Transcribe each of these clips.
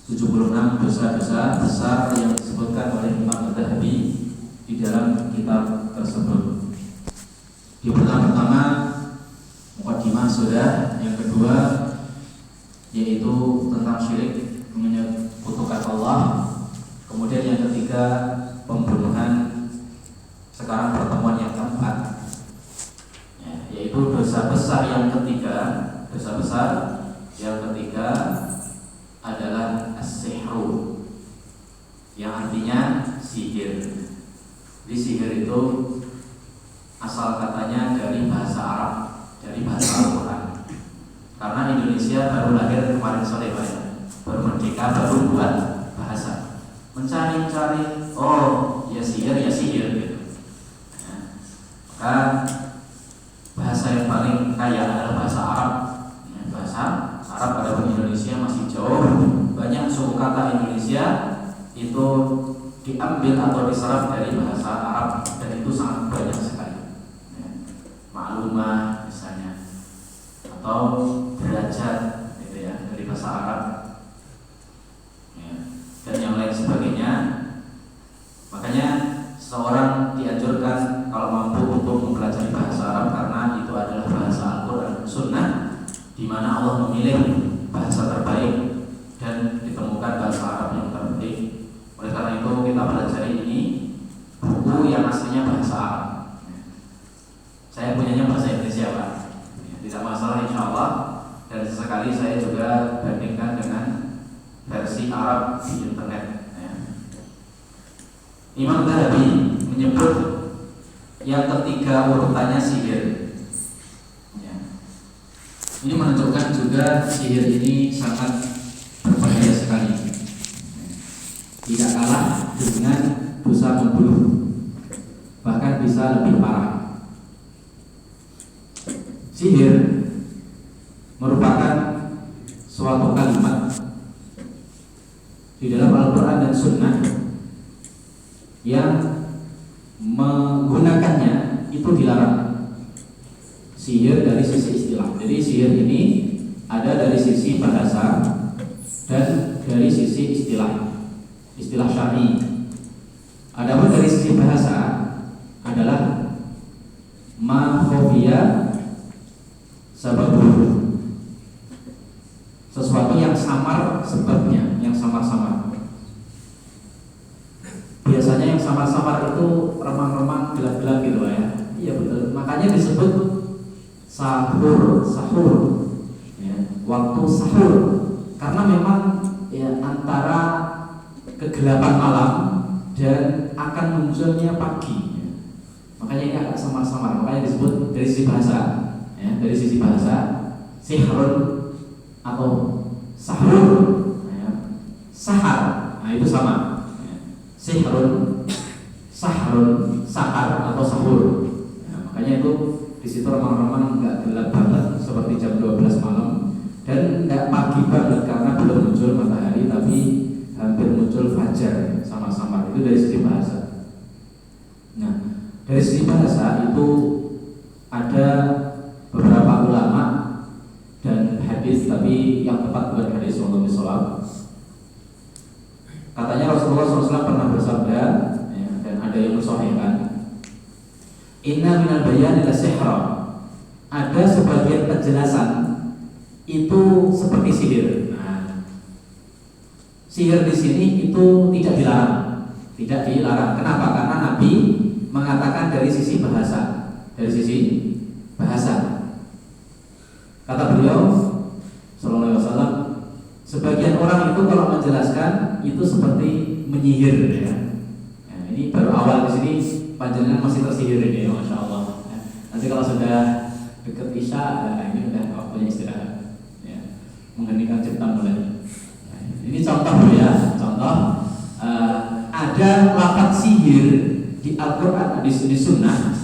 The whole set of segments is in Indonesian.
76 dosa-dosa besar yang disebutkan oleh Imam Adz-Dzahabi di dalam kitab tersebut. Di pertama mukadimah sudah, yang kedua yaitu tentang syirik, menyekutukan Allah. Kemudian yang ketiga pembunuhan. Sekarang pertemuan yang keempat, yaitu dosa besar yang ketiga. Dosa besar yang ketiga adalah as-sihru, yang artinya sihir. Di sihir itu asal katanya dari bahasa Arab, dari bahasa Al-Quran. Karena Indonesia baru lahir kemarin sore, baru merdeka, baru buat bahasa. Mencari-cari, oh ya sihir gitu. Maka bahasa yang paling kaya adalah bahasa Arab. Bahasa Arab pada Indonesia masih jauh. Banyak suku kata Indonesia itu diambil atau diserap dari bahasa Arab, dan itu sangat banyak sekali. Maklumah misalnya, atau derajat gitu ya, dari bahasa Arab, dan yang lain sebagainya. Makanya seorang dianjurkan kalau mampu untuk mempelajari bahasa Arab, karena itu adalah bahasa Al-Quran dan Sunnah, di mana Allah memilih bahasa terbaik dan ditemukan bahasa Arab yang terbaik. Oleh karena itu kita pelajari ini buku yang aslinya bahasa Arab. Saya punyanya bahasa Indonesia, Pak. Tidak masalah, insya Allah. Dan sesekali saya juga bandingkan dengan versi Arab di internet. Imam Adz-Dzahabi menyebut yang ketiga urutannya sihir. Ini menunjukkan juga sihir ini sangat berbahaya sekali. Tidak kalah dengan dosa membunuh, bahkan bisa lebih parah. Sihir merupakan suatu kalimat di dalam Al-Quran dan Sunnah yang menggunakannya itu dilarang. Sihir dari sisi istilah. Jadi sihir ini ada dari sisi bahasa dan dari sisi istilah syar'i. Adapun dari sisi bahasa adalah ma khafiya sababuhu, sesuatu yang samar sebabnya, yang samar-samar. Biasanya yang samar-samar itu remang-remang, gelap-gelap gitu ya. Iya betul. Makanya disebut sahur, ya, waktu sahur, karena memang ya antara kegelapan malam dan akan munculnya pagi. Ya. Makanya ini agak samar-samar. Makanya disebut dari sisi bahasa, ya, dari sisi bahasa sihrun atau sahur, ya, sahar. Nah itu sama. Ya. Sihrun, sahrun, sahar atau sahur. Ya, makanya itu di situ remang-remang, nggak gelap banget seperti jam 12 malam, dan nggak pagi banget karena belum muncul matahari tapi hampir muncul fajar, sama-sama. Itu dari sisi bahasa. Nah, dari sisi bahasa itu ada beberapa ulama dan hadis, tapi yang tepat bukan hadis Rasulullah SAW. Katanya Rasulullah SAW pernah bersabda, ya, dan ada yang mensahihkan, inna minal bayani la sihra. Ada sebagian penjelasan itu seperti sihir. Nah, sihir di sini itu tidak dilarang. Tidak dilarang. Kenapa? Karena Nabi mengatakan dari sisi bahasa. Dari sisi bahasa. Kata beliau sallallahu alaihi wasallam, sebagian orang itu kalau menjelaskan itu seperti menyihir, ya. Nah, ini baru awal di sini. Panjenengan masih tersihir ini, masya Allah. Nanti kalau sudah dekat isya, ini udah waktunya istirahat, ya. Mengheningkan cipta mulai. Ini contoh ya, contoh ada lafaz sihir di Al-Quran, di Sunnah,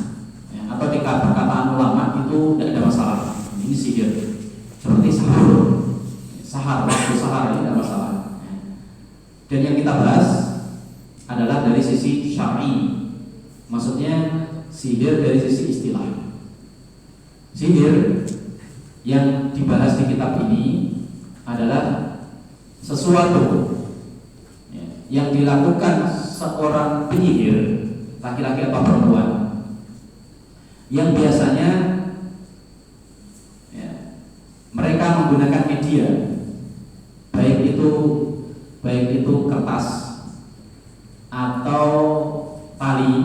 ya, atau di perkataan ulama itu tidak ada masalah. Ini sihir, seperti sahar, waktu sahar ini tidak masalah. Dan yang kita bahas adalah dari sisi syar'i. Maksudnya sihir dari sisi istilah. Sihir yang dibahas di kitab ini adalah sesuatu yang dilakukan seorang penyihir, laki-laki atau perempuan, yang biasanya mereka menggunakan media, baik itu kertas atau tali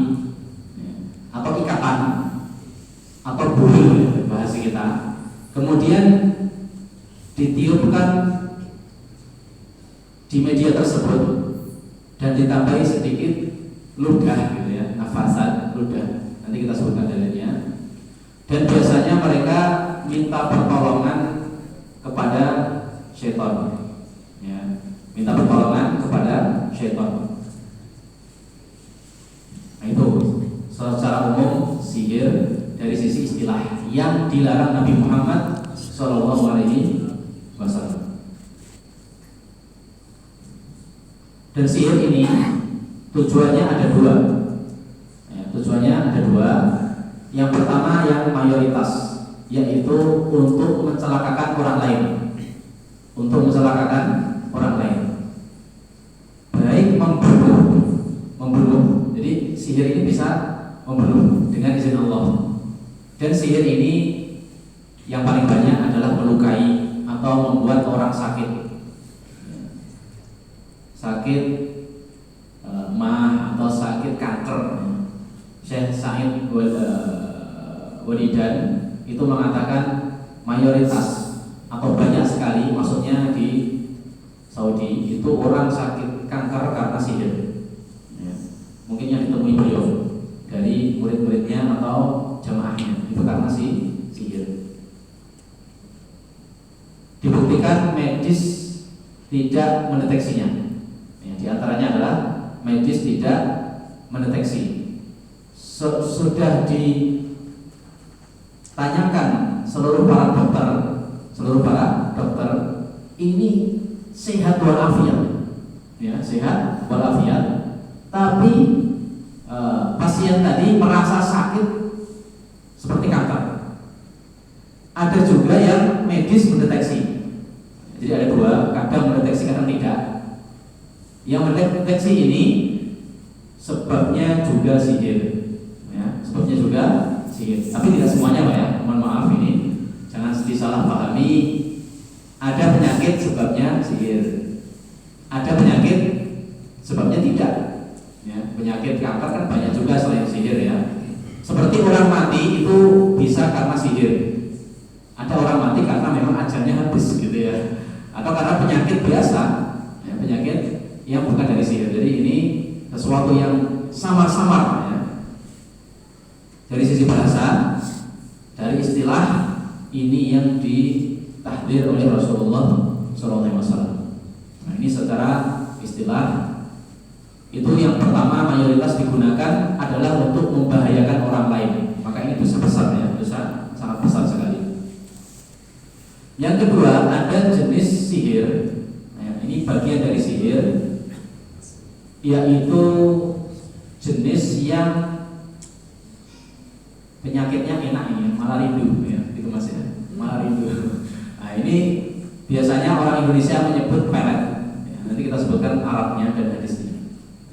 atau ikatan atau bulir bahasa kita, kemudian ditiupkan di media tersebut dan ditambahi sedikit ludah gitu ya, nafasan ludah, nanti kita sebutkan dalilnya. Dan biasanya mereka minta pertolongan kepada syaitan ya, minta pertolongan kepada syaitan. Nah, itu secara umum sihir dari sisi istilah yang dilarang Nabi Muhammad SAW. Dan sihir ini tujuannya ada dua. Yang pertama yang mayoritas, yaitu untuk mencelakakan orang lain. Baik membunuh. Jadi sihir ini bisa membunuh dengan izin Allah. Dan sihir ini yang paling banyak adalah melukai atau membuat orang sakit mah atau sakit kanker. Syekh Sa'id Walidan itu mengatakan mayoritas atau banyak sekali, maksudnya di Saudi itu orang sakit kanker karena sihir ya. Mungkin yang ditemui beliau dari murid-muridnya atau jamaahnya itu karena sihir. Dibuktikan medis tidak mendeteksinya ya, di antaranya adalah medis tidak mendeteksi. Sudah ditanyakan seluruh para dokter ini sehat walafiat ya, sehat walafiat, tapi pasien tadi merasa sakit seperti kanker. Ada juga yang medis mendeteksi. Jadi ada dua, kadang mendeteksi kadang tidak. Yang mendeteksi ini sebabnya juga sihir ya, tapi tidak semuanya Pak ya, mohon maaf ini jangan disalahpahami. Ada penyakit sebabnya sihir, ada penyakit sebabnya tidak ya. Penyakit kanker kan banyak juga selain sihir ya. Seperti orang mati itu bisa karena sihir, ada orang mati karena memang ajalnya habis gitu ya, atau karena penyakit biasa ya, penyakit yang bukan dari sihir. Jadi ini sesuatu yang samar-samar ya. Dari sisi bahasa, dari istilah, ini yang ditahdir oleh Rasulullah SAW. Nah, ini secara istilah itu yang pertama mayoritas digunakan adalah untuk membahayakan orang lain. Maka ini dosa besar ya, dosa sangat besar sekali. Yang kedua ada jenis sihir. Nah, ini bagian dari sihir, yaitu jenis yang penyakitnya enak ini, malah rindu ya, itu Mas ya, malah rindu. Nah, ini biasanya orang Indonesia menyebut pelet ya, nanti kita sebutkan Arabnya dan hadisnya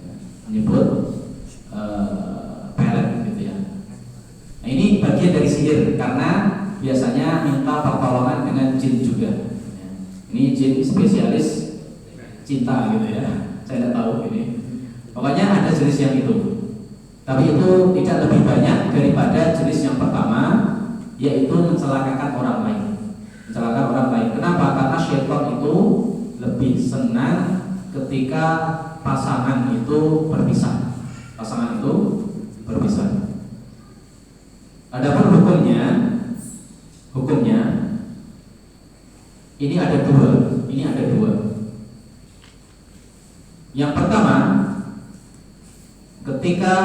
ya, menyebut pelet gitu ya. Nah, ini bagian dari sihir karena biasanya minta pertolongan dengan jin juga ya. Ini jin spesialis cinta gitu ya, saya tidak tahu ini. Pokoknya ada jenis yang itu, tapi itu tidak lebih banyak daripada jenis yang pertama, yaitu mencelakakan orang lain. Kenapa? Karena syaitan itu lebih senang ketika pasangan itu berpisah. Adapun hukumnya ini ada dua. Yang pertama, ketika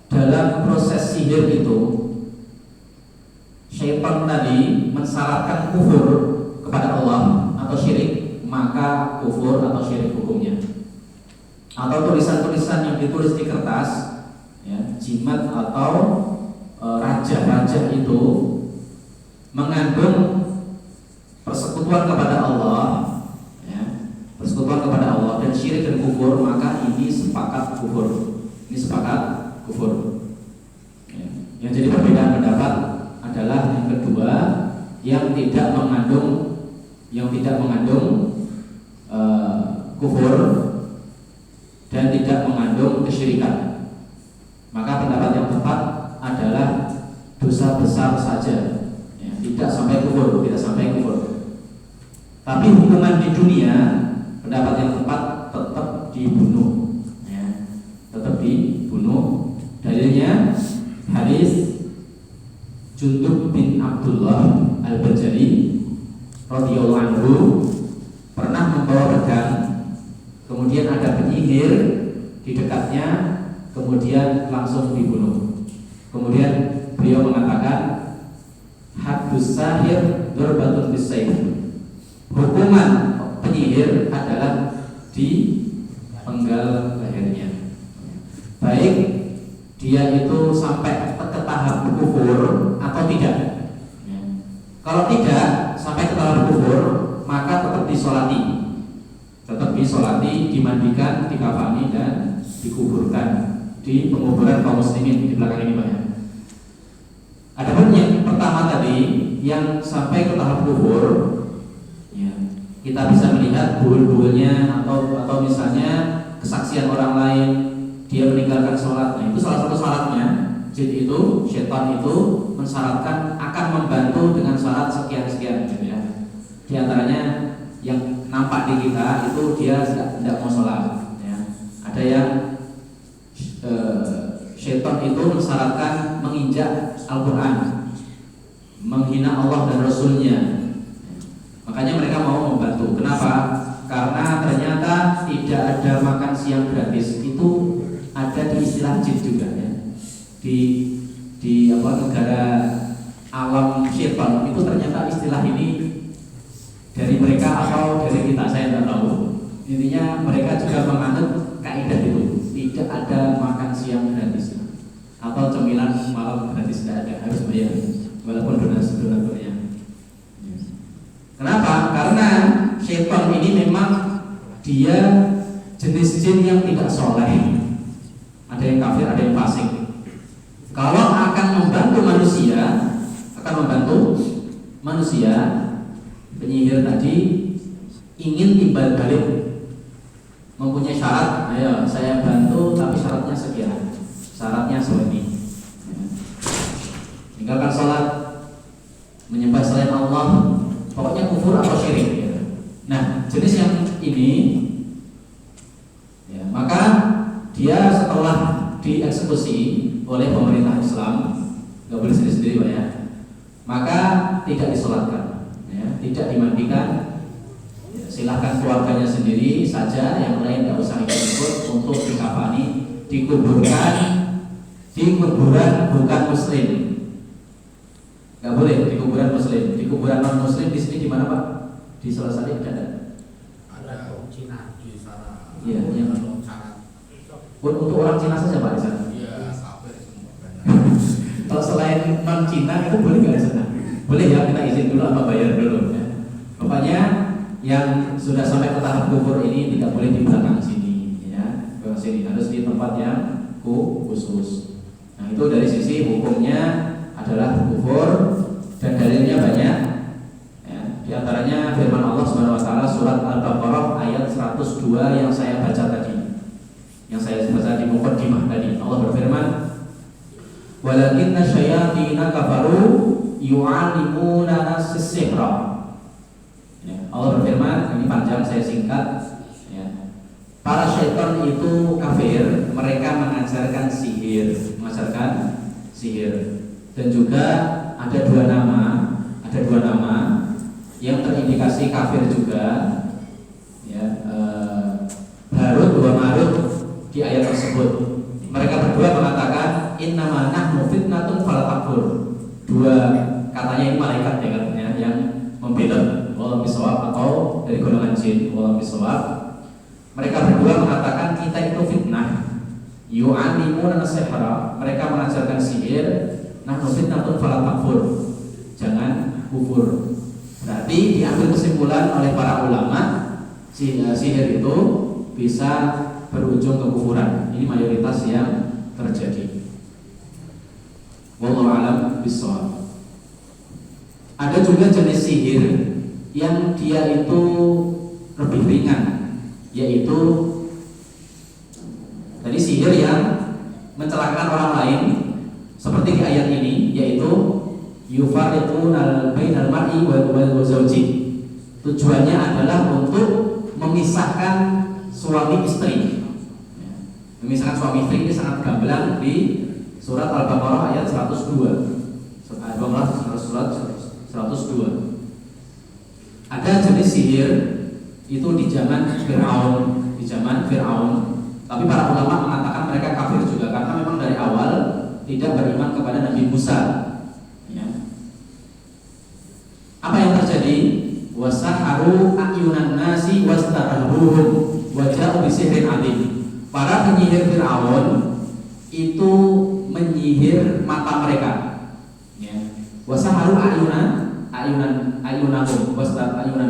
dalam proses sihir itu syaitan tadi mensyaratkan kufur kepada Allah atau syirik, maka kufur atau syirik hukumnya. Atau tulisan-tulisan yang ditulis di kertas ya, jimat atau raja-raja itu mengandung persekutuan kepada Allah, persekutuan kepada Allah dan syirik dan kufur, maka ini sepakat kufur. Ini sepakat kufur. Ya. Yang jadi perbedaan pendapat adalah yang kedua, yang tidak mengandung kufur dan tidak mengandung kesyirikan. Maka pendapat yang tepat adalah dosa besar saja, ya, tidak sampai kufur. Tapi hukuman di dunia, pendapat yang tepat tetap dibunuh, ya, tetap dibunuh. Dalilnya hadis Jundub bin Abdullah Al-Bajali radhiyallahu anhu pernah membawa pedang, kemudian ada penyihir di dekatnya, kemudian langsung dibunuh. Kemudian beliau mengatakan, haddus sahir darbatun bisayf. Hukuman penyihir adalah dipenggal lehernya. Baik dia itu sampai ke tahap kufur atau tidak. Ya. Kalau tidak sampai ke tahap kufur, maka tetap disolati, dimandikan, dikafani dan dikuburkan di penguburan kaum muslimin di belakang ini, Pak. Adapun yang pertama tadi, yang sampai ke tahap kufur, ya, kita bisa melihat buhul-buhulnya atau misalnya kesaksian orang lain, dia meninggalkan sholat. Nah, itu salah satu syaratnya. Jin itu, syaitan itu mensyaratkan akan membantu dengan syarat sekian-sekian, gitu ya. Di antaranya yang nampak di kita itu dia tidak mau sholat, ya. Ada yang syaitan itu mensyaratkan menginjak Al-Quran, menghina Allah dan Rasulnya. Makanya mereka mau membantu. Kenapa? Karena ternyata tidak ada makan siang gratis. Itu ada di istilah jin juga, ya. Di negara alam syaitan itu ternyata istilah ini dari mereka atau dari kita, saya tidak tahu. Intinya mereka juga menganut kaidah itu, tidak ada makan siang gratis atau cemilan malam gratis, tidak ada, harus bayar walaupun donaturnya. Kenapa? Karena syaitan ini memang dia jenis jin yang tidak soleh. Ada yang kafir, ada yang fasik. Kalau akan membantu manusia, penyihir tadi ingin timbal balik, mempunyai syarat. Ayo saya bantu, tapi syaratnya sekian, syaratnya seperti tinggalkan sholat, menyembah selain Allah, pokoknya kufur atau syirik. Nah, jenis yang ini, ya, maka dia setelah dieksekusi oleh pemerintah Islam, nggak boleh sendiri-sendiri, Pak, ya, maka tidak disolatkan, ya, tidak dimandikan, ya, silahkan keluarganya sendiri saja, yang lain nggak usah ikut untuk dikafani, dikuburkan di kuburan bukan muslim, nggak boleh di kuburan muslim, di kuburan non muslim. Di sini di mana, Pak? Di Selesai ada Cina di sana. Iya, yang untuk orang Cina saja, Pak, di sana. Iya, kafir semua. Kalau selain non Cina itu boleh nggak di sana? Boleh, ya, kita izin dulu apa bayar dulu, ya. Pokoknya yang sudah sampai ke tahap kufur ini tidak boleh di belakang sini, ya. Belakang sini harus di tempat yang khusus. Nah, itu dari sisi hukumnya adalah kufur dan dalilnya banyak. Ya, di antaranya firman Allah Subhanahu wa taala surat Al-Baqarah ayat 102 yang saya baca tadi. Yang saya baca di muqaddimah tadi, Allah berfirman, "Walakinna syayatina kafaru yu'allimuna as-sihra." Ya, Allah berfirman, ini panjang saya singkat, ya. Para syaitan itu kafir, mereka mengajarkan sihir, dan juga ada dua nama yang terindikasi kafir juga, ya, Harut wa Marut di ayat tersebut. Mereka berdua mengatakan innama nahnu fitnatun fala takfur. Dua katanya ini malaikat, ya, yang membela walau bisawab atau dari golongan jin walau bisawab. Mereka berdua mengatakan kita itu fitnah. Yu'allimuna as-sihra, mereka mengajarkan sihir. Nahnu fitnatun fala takfur, jangan kufur. Berarti diambil kesimpulan oleh para ulama, sihir itu bisa berujung kekufuran. Ini mayoritas yang terjadi. Wallahu a'lam bishawab. Ada juga jenis sihir yang dia itu lebih ringan, yaitu tadi sihir yang mencelakakan orang lain, seperti di ayat ini, yaitu yufarriquna bainal mar'i wa zawji. Tujuannya adalah untuk memisahkan suami istri. Memisahkan suami istri ini sangat gamblang di surat Al-Baqarah ayat 102. Surat 102. Ada jenis sihir itu di zaman Fir'aun, tapi para ulama mengatakan mereka kafir juga karena memang dari awal tidak beriman kepada Nabi Musa. Ya. Apa yang terjadi? Wasaharu a'yunan nasi wastarhabuhum wa ja'u bisihrin 'adzim. Para penyihir Fir'aun itu menyihir mata mereka. Ya. Wasaharu ayunahum ayunan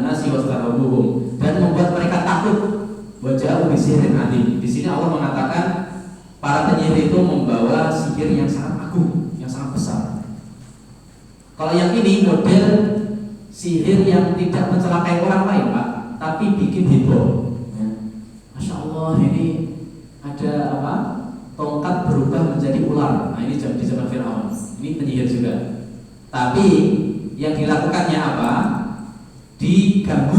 nasi wastarhabuhum, dan membuat mereka takut. Wa ja'u bisihrin 'adzim. Di sini Allah mengatakan para penyihir itu membawa sihir yang sangat agung, yang sangat besar. Kalau yang ini model sihir yang tidak mencelakai orang lain, Pak, tapi bikin heboh. Ya. Masya Allah, ini ada apa? Tongkat berubah menjadi ular. Nah, ini di zaman Fir'aun. Ini penyihir juga. Tapi yang dilakukannya apa? Diganggu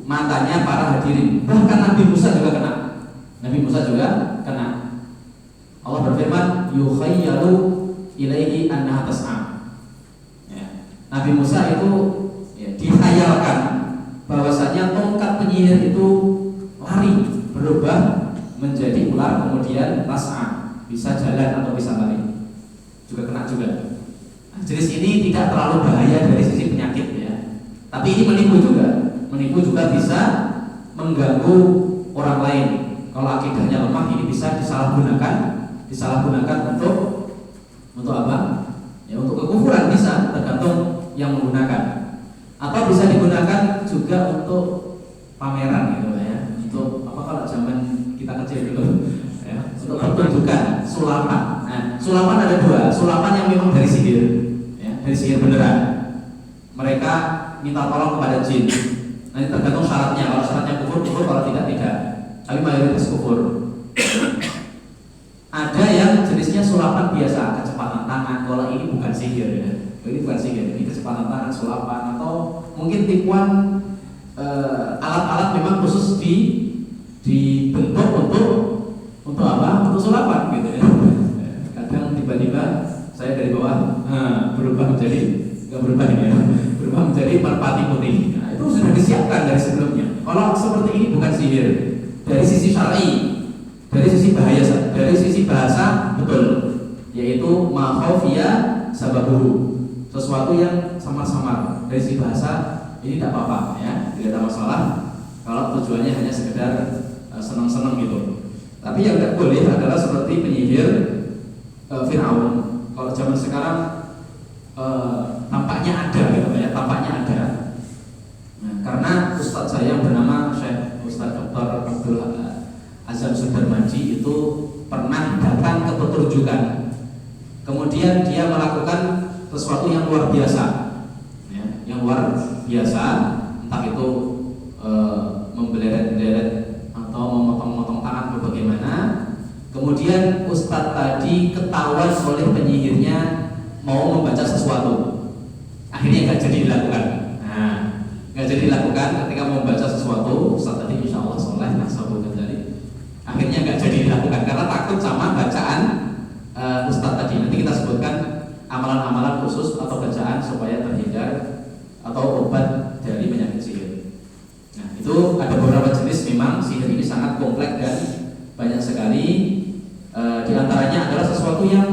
matanya para hadirin. Bahkan Nabi Musa juga kena. Allah berfirman, yukhayyalu ilaihi annaha tas'a. Ya. Nabi Musa itu dikhayalkan bahwasanya tongkat penyihir itu lari, berubah menjadi ular, kemudian tas'a, bisa jalan atau bisa lari. Juga kena juga. Nah, jenis ini tidak terlalu bahaya dari sisi penyakit ya. Tapi ini menipu juga bisa mengganggu orang lain. Kalau akidahnya lemah, ini bisa disalahgunakan untuk apa? Ya, untuk kekufuran bisa, tergantung yang menggunakan. Atau bisa digunakan juga untuk pameran gitu ya. Untuk apa, kalau zaman kita kecil dulu ya, untuk pertunjukan, sulapan. Nah, sulapan ada dua, sulapan yang memang dari sihir ya, dari sihir beneran. Mereka minta tolong kepada jin. Nanti tergantung syaratnya. Kalau syaratnya kufur, kalau tidak. Tapi mayoritas kufur. Ada yang jenisnya sulapan biasa, kecepatan tangan. Kalau ini bukan sihir ya. Ini bukan sihir, ini kecepatan tangan, sulapan, atau mungkin tipuan alat-alat memang khusus dibentuk untuk apa? Untuk sulapan gitu ya. Kadang tiba-tiba saya dari bawah berubah menjadi berubah menjadi merpati putih. Nah, itu sudah disiapkan dari sebelumnya. Kalau seperti ini bukan sihir. Dari sisi syar'i, dari sisi bahasa betul, yaitu ma khafiya sababuhu, sesuatu yang samar-samar. Dari sisi bahasa ini tidak apa-apa ya, tidak ada masalah kalau tujuannya hanya sekedar senang-senang gitu. Tapi yang tidak boleh adalah seperti penyihir Fir'aun. Kalau zaman sekarang tampaknya ada gitu ya, Nah, karena ustadz saya yang bernama Syekh Ustadz Dr. Abdul Azam Sudarmaji itu pernah datang ke pertunjukan. Kemudian dia melakukan sesuatu yang luar biasa ya, entah itu membeleret-beleret atau memotong-motong tangan atau bagaimana. Kemudian ustadz tadi ketahuan oleh penyihirnya mau membaca sesuatu. Akhirnya nggak jadi dilakukan. Ketika mau membaca sesuatu, ustadz tadi insya Allah soleh, nasabulkan tadi. Akhirnya nggak jadi dilakukan karena takut sama bacaan ustadz tadi. Nanti kita sebutkan amalan-amalan khusus atau bacaan supaya terhindar atau obat dari penyakit sihir. Nah, itu ada beberapa jenis. Memang sihir ini sangat kompleks dan banyak sekali. Di antaranya adalah sesuatu yang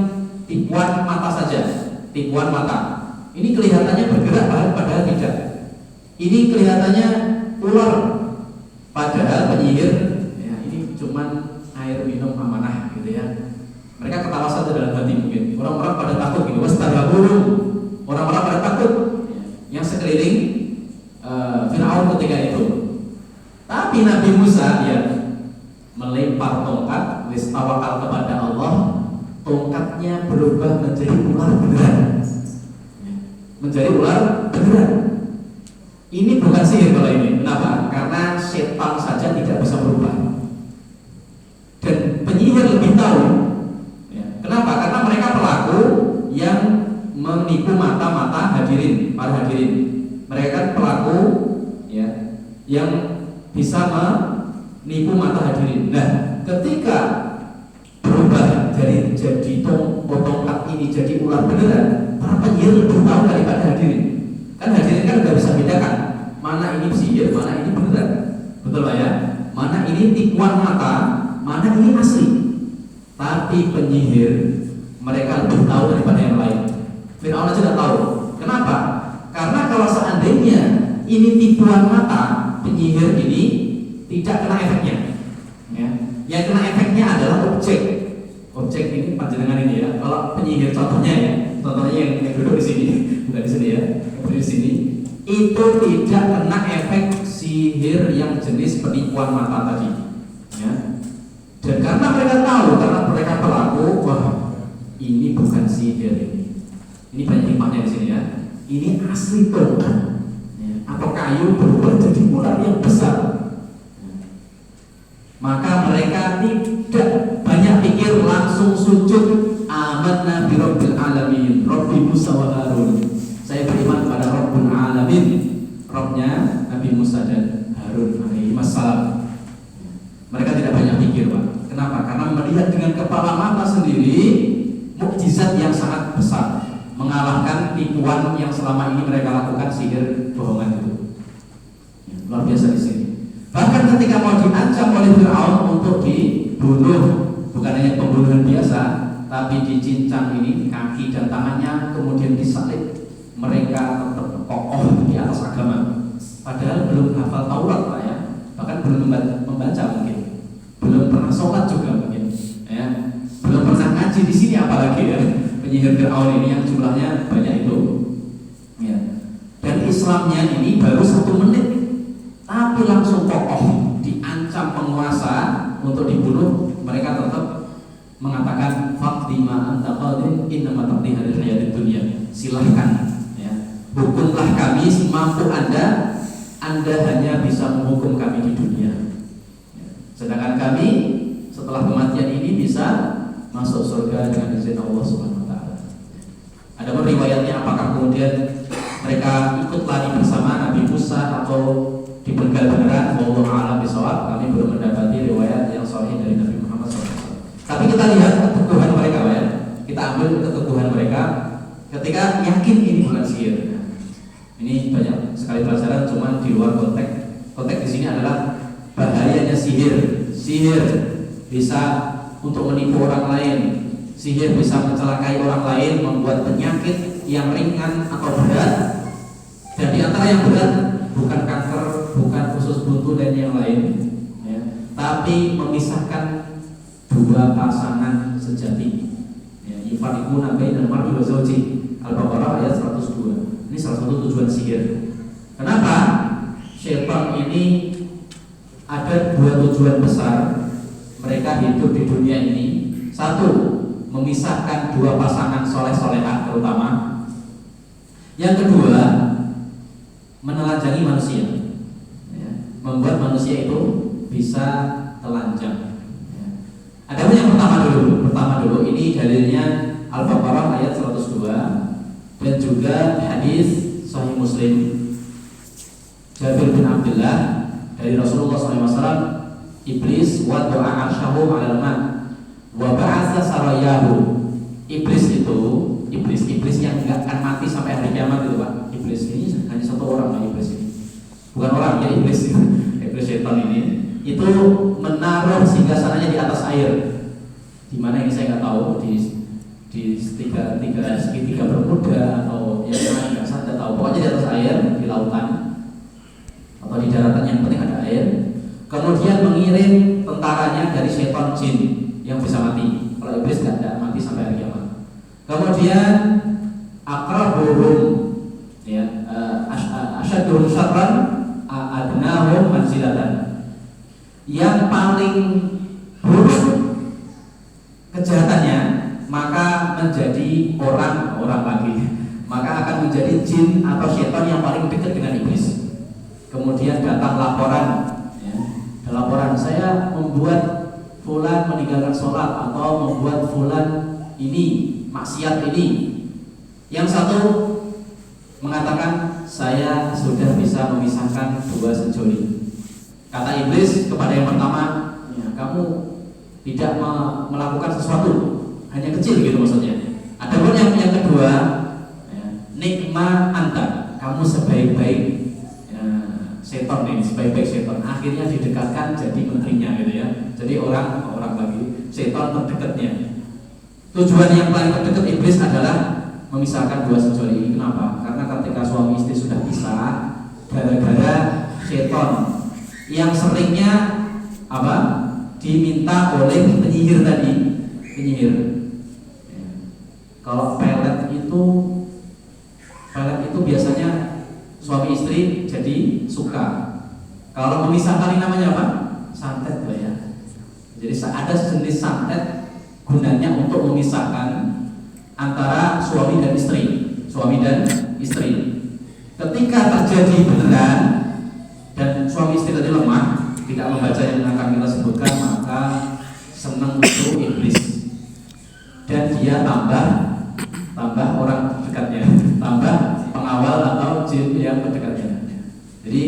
tipuan mata saja, tipuan mata. Ini kelihatannya bergerak padahal tidak. Ini kelihatannya ular, padahal penyihir ya, ini cuman air minum amanah gitu ya. Mereka ketawa saja dalam hati mungkin. Orang-orang pada takut gitu. Wastarhabuhum. Orang-orang pada takut. Yang sekeliling Firaun ketika itu. Tapi Nabi Musa ya melempar tongkat, wis tawakal kepada Allah, tongkatnya berubah menjadi ular beneran. Menjadi ular beneran. Ini bukan sihir kalau ini. Kenapa? Karena setan saja tidak bisa berubah. Dan penyihir lebih tahu. Ya. Kenapa? Karena mereka pelaku yang menipu mata-mata hadirin, para hadirin. Mereka kan pelaku ya, yang bisa menipu mata hadirin. Nah, ketika berubah dari jadi tongkat ini jadi ular beneran, para penyihir lebih tahu daripada hadirin. Kan hadirin kan nggak bisa bedakan mana ini sihir, mana ini beneran, betul lah ya? Mana ini tipuan mata, mana ini asli. Tapi penyihir mereka lebih tahu daripada yang lain. Firaun aja nggak tahu. Kenapa? Karena kalau seandainya ini tipuan mata, penyihir ini tidak kena efeknya. Ya. Yang kena efeknya adalah objek. Objek ini panjenengan ini ya. Kalau penyihir contohnya ya, contohnya yang duduk di sini, bukan di sini ya, di sini, itu tidak kena efek sihir yang jenis penipuan mata tadi. Ya. Dan karena mereka tahu, karena mereka pelaku, wah ini bukan sihir ini. Ini banyak hikmahnya di sini ya. Ini asli tongkat ya, atau kayu berubah jadi ular yang besar. Maka mereka tidak banyak pikir, langsung sujud. Amanna bi rabbil alamin, Rabbi Musa wa Harun. Saya beriman kepada Rabbul Alamin, Rabbnya Nabi Musa dan Harun alaihi wassalam. Mereka tidak banyak pikir, Pak. Kenapa? Karena melihat dengan kepala mata sendiri mukjizat yang sangat besar, mengalahkan tipuan yang selama ini mereka lakukan, sihir bohongan itu. Ya, luar biasa di sini. Bahkan ketika mau diancam oleh Firaun untuk dibunuh, bukan hanya pembunuhan biasa, tapi dicincang ini kaki dan tangannya, kemudian disalib, mereka tetap kokoh di atas agama. Padahal belum hafal Taurat Pak ya, bahkan belum membaca mungkin, belum pernah sholat juga mungkin, ya, belum pernah ngaji di sini apalagi ya. Penyihir Firaun ini yang jumlahnya banyak itu, ya. Dan Islamnya ini baru 1 menit, tapi langsung kokoh, diancam penguasa untuk dibunuh, mereka tetap mengatakan Fatima anta qadin innama taqdi hadhihi hayatid dunya. Silahkan ya. Hukumlah kami semampu Anda hanya bisa menghukum kami di dunia. Ya. Sedangkan kami setelah kematian ini bisa masuk surga dengan izin Allah Subhanahu wa taala. Ada riwayatnya apakah kemudian mereka ikut lari bersama Nabi Musa atau dibegal beneran, wallahu a'lam bishawab. Kami belum mendapati riwayat yang sahih dari Nabi Muhammad SAW. Tapi kita lihat keteguhan mereka ya. Kita ambil keteguhan mereka ketika yakin ini bukan sihir. Ini banyak sekali pelajaran, cuman di luar konteks. Konteks di sini adalah bahayanya sihir. Sihir bisa untuk menipu orang lain. Sihir bisa mencelakai orang lain, membuat penyakit yang ringan atau berat. Dan di antara yang berat bukan kanker, bukan usus buntu dan yang lain, ya, tapi memisahkan dua pasangan sejati. Yufarriquna bainal mar'i wa zawjihi. Al-Baqarah ayat 102. Ini salah satu tujuan sihir. Kenapa? Syaitan ini ada 2 tujuan besar. Mereka hidup di dunia ini. 1, memisahkan 2 pasangan soleh-solehah terutama. Yang kedua, menelanjangi manusia, ya, membuat manusia itu bisa telanjang. Ya. Ada yang pertama dulu. Ini dalilnya Al-Baqarah ayat 102 dan juga hadis Sahih Muslim Jabir bin Abdullah dari Rasulullah SAW. Iblis wa doa arsyahu alal ma wa ba'atha sarayahu. Iblis yang enggak akan mati sampai hari kiamat itu Pak. Iblis ini hanya 1 orang iblis ini. Bukan orang ya iblis setan ini. Itu menaruh singgasananya di atas air. Di mana ini saya nggak tahu, di segitiga bermuda atau yang lain nggak saya tahu. Pokoknya di atas air, di lautan atau di daratan, yang penting ada air. Kemudian mengirim tentaranya dari setan jin yang bisa mati. Kalau iblis nggak ada mati sampai hari kiamat. Kemudian akrabuhum, ya, asyaduhum syarran penjilatan. Yang paling buruk kejahatannya, maka menjadi orang lagi, maka akan menjadi jin atau syaitan yang paling dekat dengan iblis. Kemudian datang laporan, ya, laporan saya membuat fulan meninggalkan sholat atau membuat fulan ini maksiat ini. Yang satu mengatakan saya sudah bisa memisahkan dua sejoli. Kata iblis kepada yang pertama, ya, kamu tidak melakukan sesuatu, hanya kecil gitu maksudnya. Adapun yang kedua, ya, nikma anta, kamu sebaik-baik seton ini, sebaik-baik seton. Akhirnya didekatkan jadi menterinya gitu ya. Jadi orang lagi seton terdekatnya. Tujuan yang paling terdekat iblis adalah memisahkan dua sejoli ini. Kenapa? Karena ketika suami istri sudah pisah, gara-gara seton yang seringnya apa? Diminta oleh penyihir tadi, penyihir. Ya. Kalau pelet itu biasanya suami istri jadi suka. Kalau memisahkan ini namanya apa? Santet, Pak ya. Jadi ada sejenis santet gunanya untuk memisahkan antara suami dan istri. Ketika terjadi beneran dan suami istri tadi lemah, tidak membaca yang akan kita sebutkan, maka senang itu iblis dan dia tambah orang dekatnya, tambah pengawal atau jin yang mendekatnya. Jadi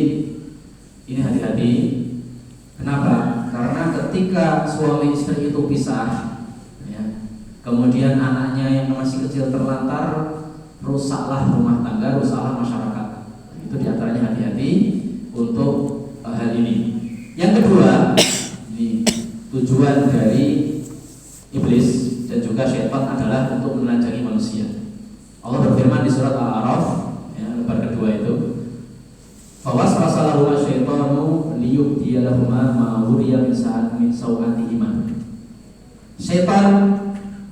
ini hati-hati. Kenapa? Karena ketika suami istri itu pisah, ya, kemudian anaknya yang masih kecil terlantar, rusaklah rumah tangga, rusaklah masyarakat. Itu diantaranya hati-hati untuk hal ini. Yang kedua, ini tujuan dari iblis dan juga syaitan adalah untuk menelanjangi manusia. Allah berfirman di surat Al-A'raf, ya, lembar kedua itu, fawaswasa lahuma syaitanu liyubdiya lahuma ma wuriya min sawatihima. Syaitan,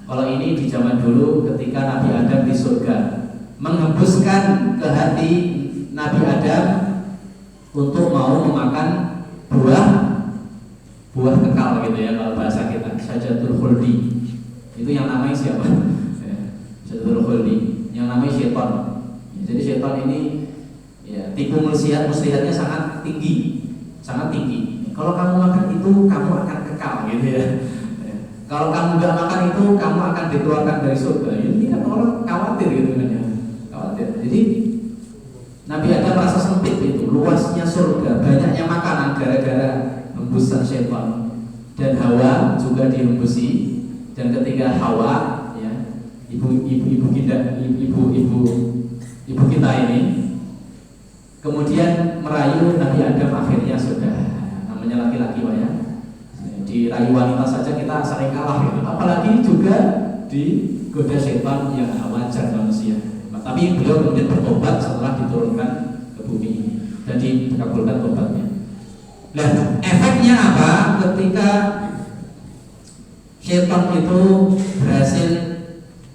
kalau ini di zaman dulu ketika Nabi Adam di surga, menghembuskan ke hati Nabi Adam untuk mau memakan buah kekal gitu ya, kalau bahasa kita syajatul khuldi. Itu yang namanya siapa? Syajatul khuldi, yang namanya syaitan. Jadi syaitan ini ya, tipu muslihatnya sangat tinggi. Kalau kamu makan itu kamu akan kekal gitu ya. Kalau kamu nggak makan itu kamu akan dikeluarkan dari surga. Ini kan orang khawatir gitu kan ya. Khawatir. Jadi Nabi Adam merasa sempit itu, luasnya surga, banyaknya makanan gara-gara hembusan syaitan. Dan Hawa juga dihembusi. Dan ketika Hawa, ya, ibu kita ini kemudian merayu Nabi Adam, akhirnya sudah, namanya laki-laki Pak ya. Dirayu wanita saja kita sering kalah gitu. Apalagi juga digoda syaitan yang wajar manusia. Tapi beliau kemudian bertobat setelah diturunkan ke bumi ini dan dikabulkan tobatnya. Nah, efeknya apa ketika syaitan itu berhasil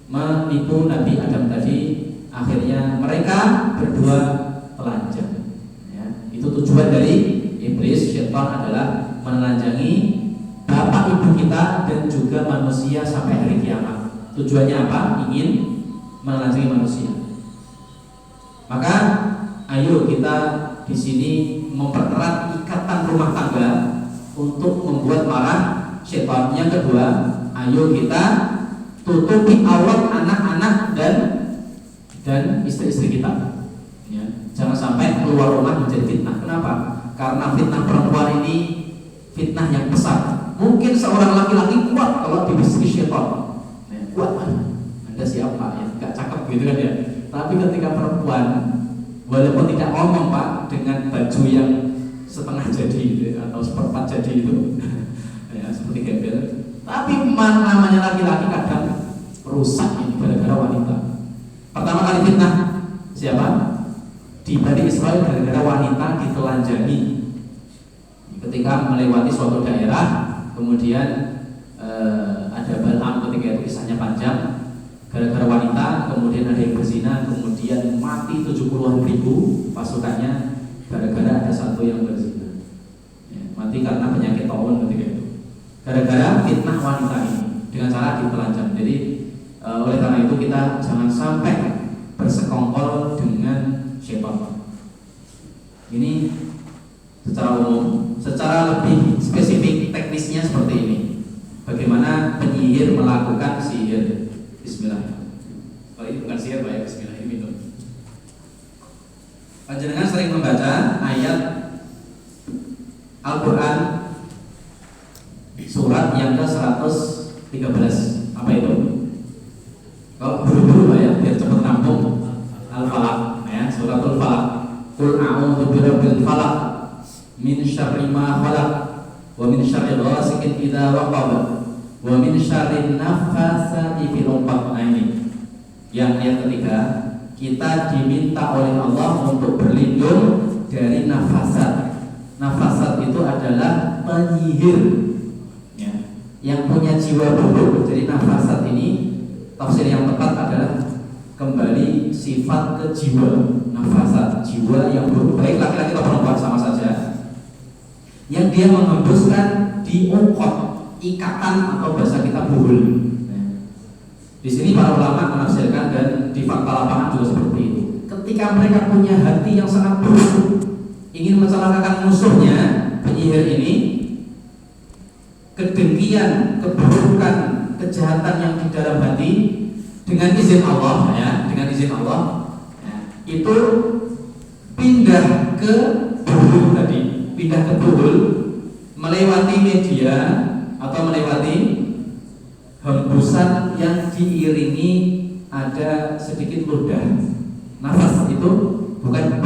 menipu Nabi Adam tadi? Akhirnya mereka berdua telanjang. Ya, itu tujuan dari iblis, syaitan adalah menelanjangi bapak ibu kita dan juga manusia sampai hari kiamat. Tujuannya apa? Ingin menelanjangi manusia. Maka ayo kita di sini mempererat ikatan rumah tangga untuk membuat marah syaitan. Yang kedua, ayo kita tutupi aurat anak-anak dan istri-istri kita. Ya, jangan sampai keluar rumah menjadi fitnah. Kenapa? Karena fitnah perempuan ini fitnah yang besar. Mungkin seorang laki-laki kuat kalau dibisiki syaitan, ya, kuat. Anda siapa ya? Gak cakep gitu kan ya. Tapi ketika perempuan, walaupun tidak ngomong Pak, dengan baju yang setengah jadi gitu, atau seperempat jadi itu, ya, seperti gembel. Tapi namanya laki-laki kadang rusak ini gara-gara wanita. Pertama kali fitnah siapa? Di Bani Israel gara-gara wanita ditelanjangi. Ketika melewati suatu daerah, kemudian ada Balaam, ketika itu kisahnya panjang. Gara-gara wanita, kemudian ada yang berzina, kemudian mati 70-an ribu pasukannya gara-gara ada satu yang berzina. cara ditelanjang. Jadi oleh karena itu kita jangan sampai bersekongkol dengan syaitan. Ini secara umum. Secara lebih spesifik teknisnya seperti ini. Bagaimana penyihir melakukan sihir? Bismillah. Kalau ini bukan sihir, Pak ya. Bismillah, ini minum. Panjenengan sering membaca ayat Al-Quran surat yang ke-113. Apa itu? Kalau buru-buru Pak ya, biar cepat rampung. Al-Falaq ya, suratul Falaq. Qul a'udzu birabbil falaq min syarri ma khalaq wa min syarri ghasiqin idza waqab wa min syarri naffatsati fil 'uqad. Nah ini yang ketiga, kita diminta oleh Allah untuk berlindung dari nafasat. Nafasat itu adalah penyihir ya, yang punya jiwa buruk. Jadi nafasat ini tafsir yang tepat adalah kembali sifat ke jiwa. Nafasat, jiwa yang buruk, baik laki-laki atau perempuan sama saja, yang dia mengembuskan di uqad, ikatan atau bahasa kita buhul. Di sini para ulama menafsirkan dan di fakta lapangan juga seperti itu. Ketika mereka punya hati yang sangat buruk, ingin mencelakakan musuhnya, penyihir ini, kedengkian, keburukan, kejahatan yang di dalam hati, dengan izin Allah ya, dengan izin Allah ya, itu pindah ke buhul tadi, pindah ke buhul, melewati media atau melewati hembusan yang diiringi ada sedikit ludah. Nafas itu bukan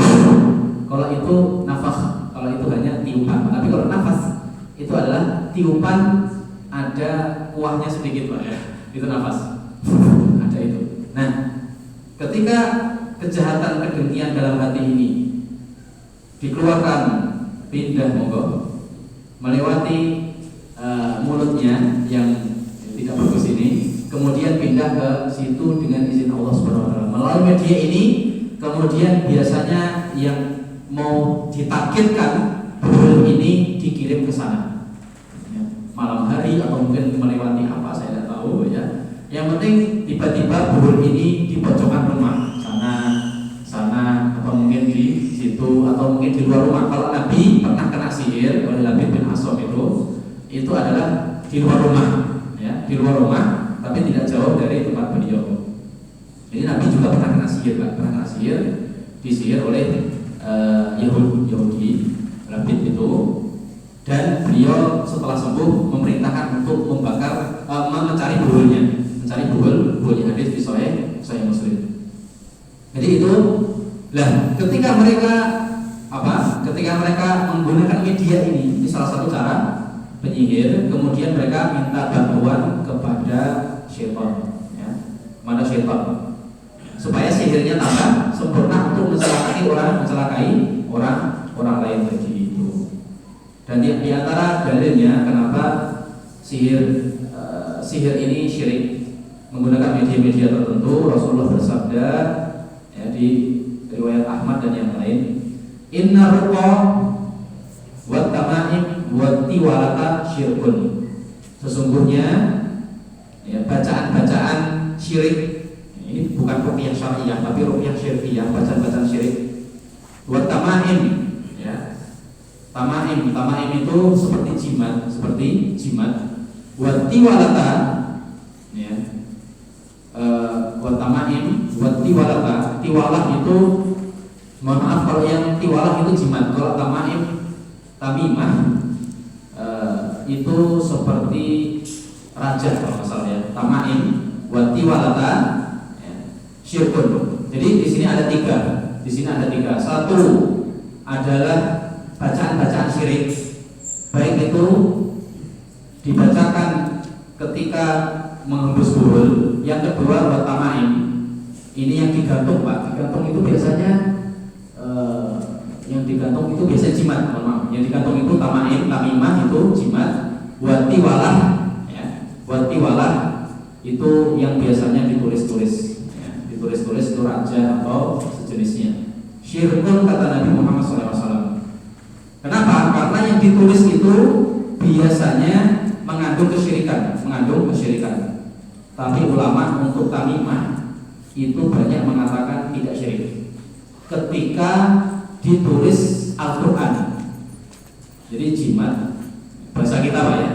kalau itu nafas, kalau itu hanya tiupan. Tapi kalau nafas itu adalah tiupan ada kuahnya sedikit Pak ya. Itu nafas. Ada itu. Nah, ketika kejahatan kedengkian dalam hati ini dikeluarkan, pindah monggo melewati mulutnya yang tidak bagus ini, kemudian pindah ke situ dengan izin Allah Subhanahu wa taala. Melalui media ini kemudian biasanya yang mau ditargetkan buhul ini dikirim ke sana ya, malam hari atau mungkin melewati apa saya tidak tahu ya. Yang penting tiba-tiba buhul ini di pojokan rumah sana atau mungkin di situ atau mungkin di luar rumah. Kalau Nabi pernah kena sihir oleh Labid bin Asom itu adalah di luar rumah ya, di luar rumah tapi tidak jauh dari tempat beliau. Jadi Nabi juga pernah kena sihir, Pak. Pernah kena sihir, disihir oleh Yahudi Labid itu, dan beliau setelah sembuh memerintahkan untuk membakar, mencari buhulnya, mencari buhulnya. Hadis di Sahih Muslim. Jadi itu lah ketika mereka menggunakan media ini salah satu cara penyihir, kemudian mereka minta bantuan kepada syaitan ya, kepada syaitan supaya sihirnya tambah sempurna untuk mencelakai orang lain tadi itu. Dan di antara dalilnya kenapa sihir ini syirik menggunakan media-media tertentu, Rasulullah bersabda ya, di riwayat Ahmad dan yang lain, inna ruqa wa tamaim wa tiwalata syirkun. Sesungguhnya ya, bacaan-bacaan syirik, ini bukan ruqyah syariah tapi ruqyah syirkiyah, bacaan-bacaan syirik. Wa tamaim ya. Tamaim itu seperti jimat. Wa tiwalata ya. Wa tamaim wa tiwalata. Tiwalah itu, mohon maaf kalau yang tiwalah itu jimat. Kalau tamimah itu seperti raja kalau masalah ya. Tamaim wa tiwalata ya, syirkun. Jadi di sini ada tiga. Satu adalah bacaan-bacaan syirik, baik itu dibacakan ketika menghembus buhul. Yang kedua wa tamaim, ini yang digantung Pak. Digantung itu biasanya jimat, mohon maaf. Yang digantung itu tamimah itu jimat. Wati walah ya. Wati walah itu yang biasanya ditulis-tulis ya. Ditulis-tulis itu raja atau sejenisnya. Syirkun kata Nabi Muhammad SAW. Kenapa? Karena yang ditulis itu biasanya mengandung kesyirikan. Tapi ulama untuk tamimah itu banyak mengatakan tidak syirik ketika ditulis Al-Quran. Jadi jimat bahasa kita Pak ya,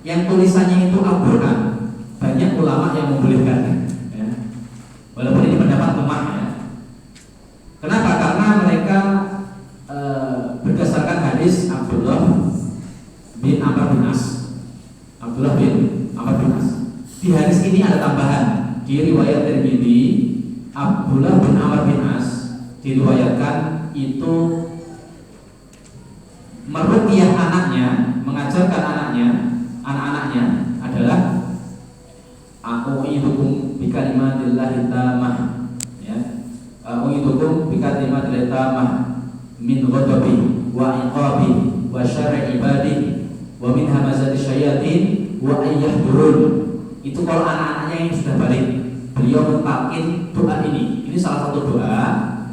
yang tulisannya itu Al-Quran, banyak ulama yang membolehkan ya. Walaupun ini pendapat lemah ya. Kenapa? Karena mereka berdasarkan hadis Abdullah bin Amr bin As. Abdullah bin Amr bin As. Di hadis ini ada tambahan. Di riwayat Tirmidzi, Abdullah bin Amr bin As diriwayatkan itu meruqyah anaknya, mengajarkan anak-anaknya adalah a'udzukum bikalimatillahit tammah ya. A'udzukum bikalimatillahit tammah min ghadabi wa iqabi wa syarri ibadi wa min hamazati syayatin wa ayyahdurun. Itu kalau anak-anaknya yang sudah balik, beliau mentalkin doa ini. Ini salah satu doa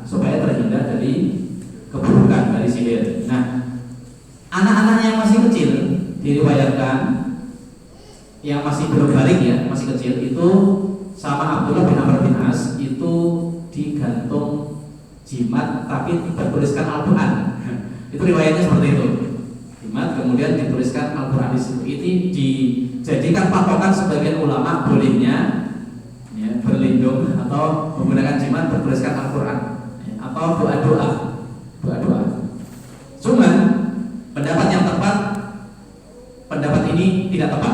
supaya terhindar dari keburukan, dari sihir. Nah, anak-anaknya yang masih kecil diriwayatkan, yang masih belum balik ya, masih kecil itu sama Abdullah bin Amr bin As itu digantung jimat tapi bertuliskan Al-Quran. Itu riwayatnya seperti itu. Jimat kemudian dituliskan Al-Quran di situ. Ini dijadikan patokan sebagian ulama bolehnya ya, berlindung atau menggunakan jimat bertuliskan Al-Quran ya, atau doa-doa. Cuman pendapat yang tepat, pendapat ini tidak tepat.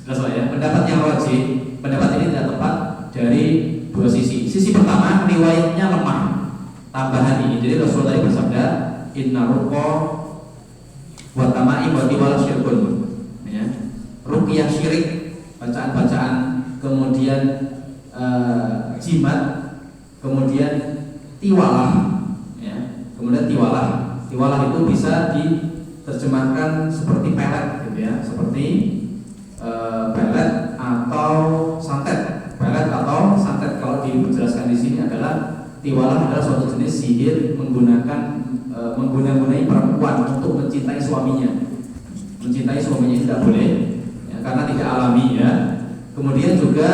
Jelas ya, pendapat yang rajih, pendapat ini tidak tepat dari dua sisi. Sisi pertama, riwayatnya lemah. Tambahan ini, jadi Rasulullah tadi bersabda, Inna ruqa wa tamaim wa tiwal syirkun ya. Ruqyah syirik, bacaan-bacaan, kemudian jimat, kemudian tiwalah ya. Kemudian tiwalah itu bisa diterjemahkan seperti pelet gitu ya, seperti pelet atau santet. Pelet atau santet kalau dijelaskan di sini adalah tiwalah adalah suatu jenis sihir menggunakan perempuan untuk mencintai suaminya. Mencintai suaminya tidak boleh ya, karena tidak alami ya. Kemudian juga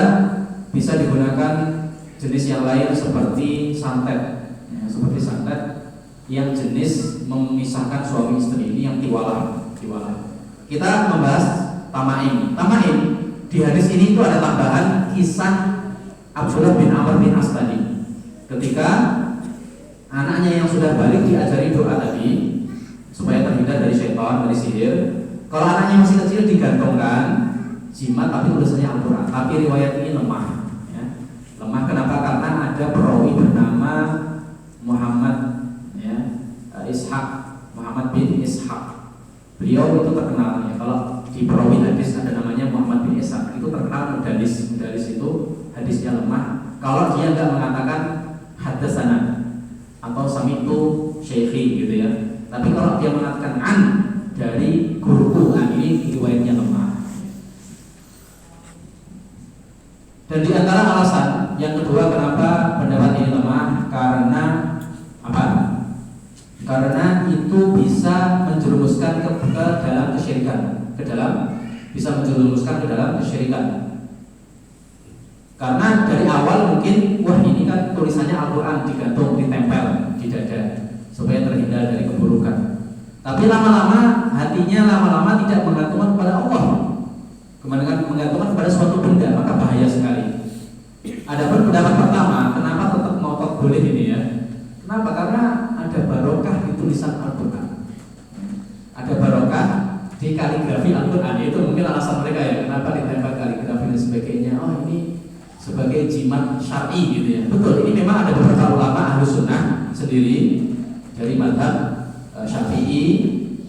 bisa digunakan jenis yang lain seperti santet ya, seperti santet yang jenis memisahkan suami istri, ini yang tiwalah. Kita membahas tamaim. Di hadis ini itu ada tambahan kisah Abdullah bin Amr bin As tadi. Ketika anaknya yang sudah balik diajari doa tadi supaya terhindar dari syaitan, dari sihir. Kalau anaknya masih kecil digantungkan jimat tapi tulisannya Al-Quran. Tapi riwayat ini lemah ya. Lemah kenapa? Karena ada perawi bernama Muhammad Muhammad bin Ishaq. Beliau itu terkenal ya, kalau di perawi hadis ada namanya Muhammad bin Ishaq, itu terkenal mudalis itu hadisnya lemah. Kalau dia nggak mengatakan hadatsana atau sami'tu syekhi gitu ya. Tapi kalau dia mengatakan an dari guruku, ini riwayatnya lemah. Dan di antara alasan yang kedua kenapa pendapat ini lemah, karena apa? Karena itu bisa menjerumuskan ke dalam kesyirikan, bisa menjerumuskan ke dalam kesyirikan. Karena dari awal mungkin wah ini kan tulisannya Al-Quran digantung, ditempel di dada supaya terhindar dari keburukan. Tapi lama-lama hatinya tidak menggantungkan kepada Allah, menggantungkan kepada suatu benda, maka bahaya sekali. Adapun pendapat pertama, kenapa tetap ngotot boleh ini ya? Kenapa? Karena ada barokah di tulisan Al-Quran, ada barokah di kaligrafi Al-Quran. Itu mungkin alasan mereka ya, kenapa ditempel kaligrafi dan sebagainya. Oh ini sebagai jimat syar'i gitu ya. Betul, ini memang ada beberapa ulama Ahlus Sunnah sendiri dari mazhab Syafi'i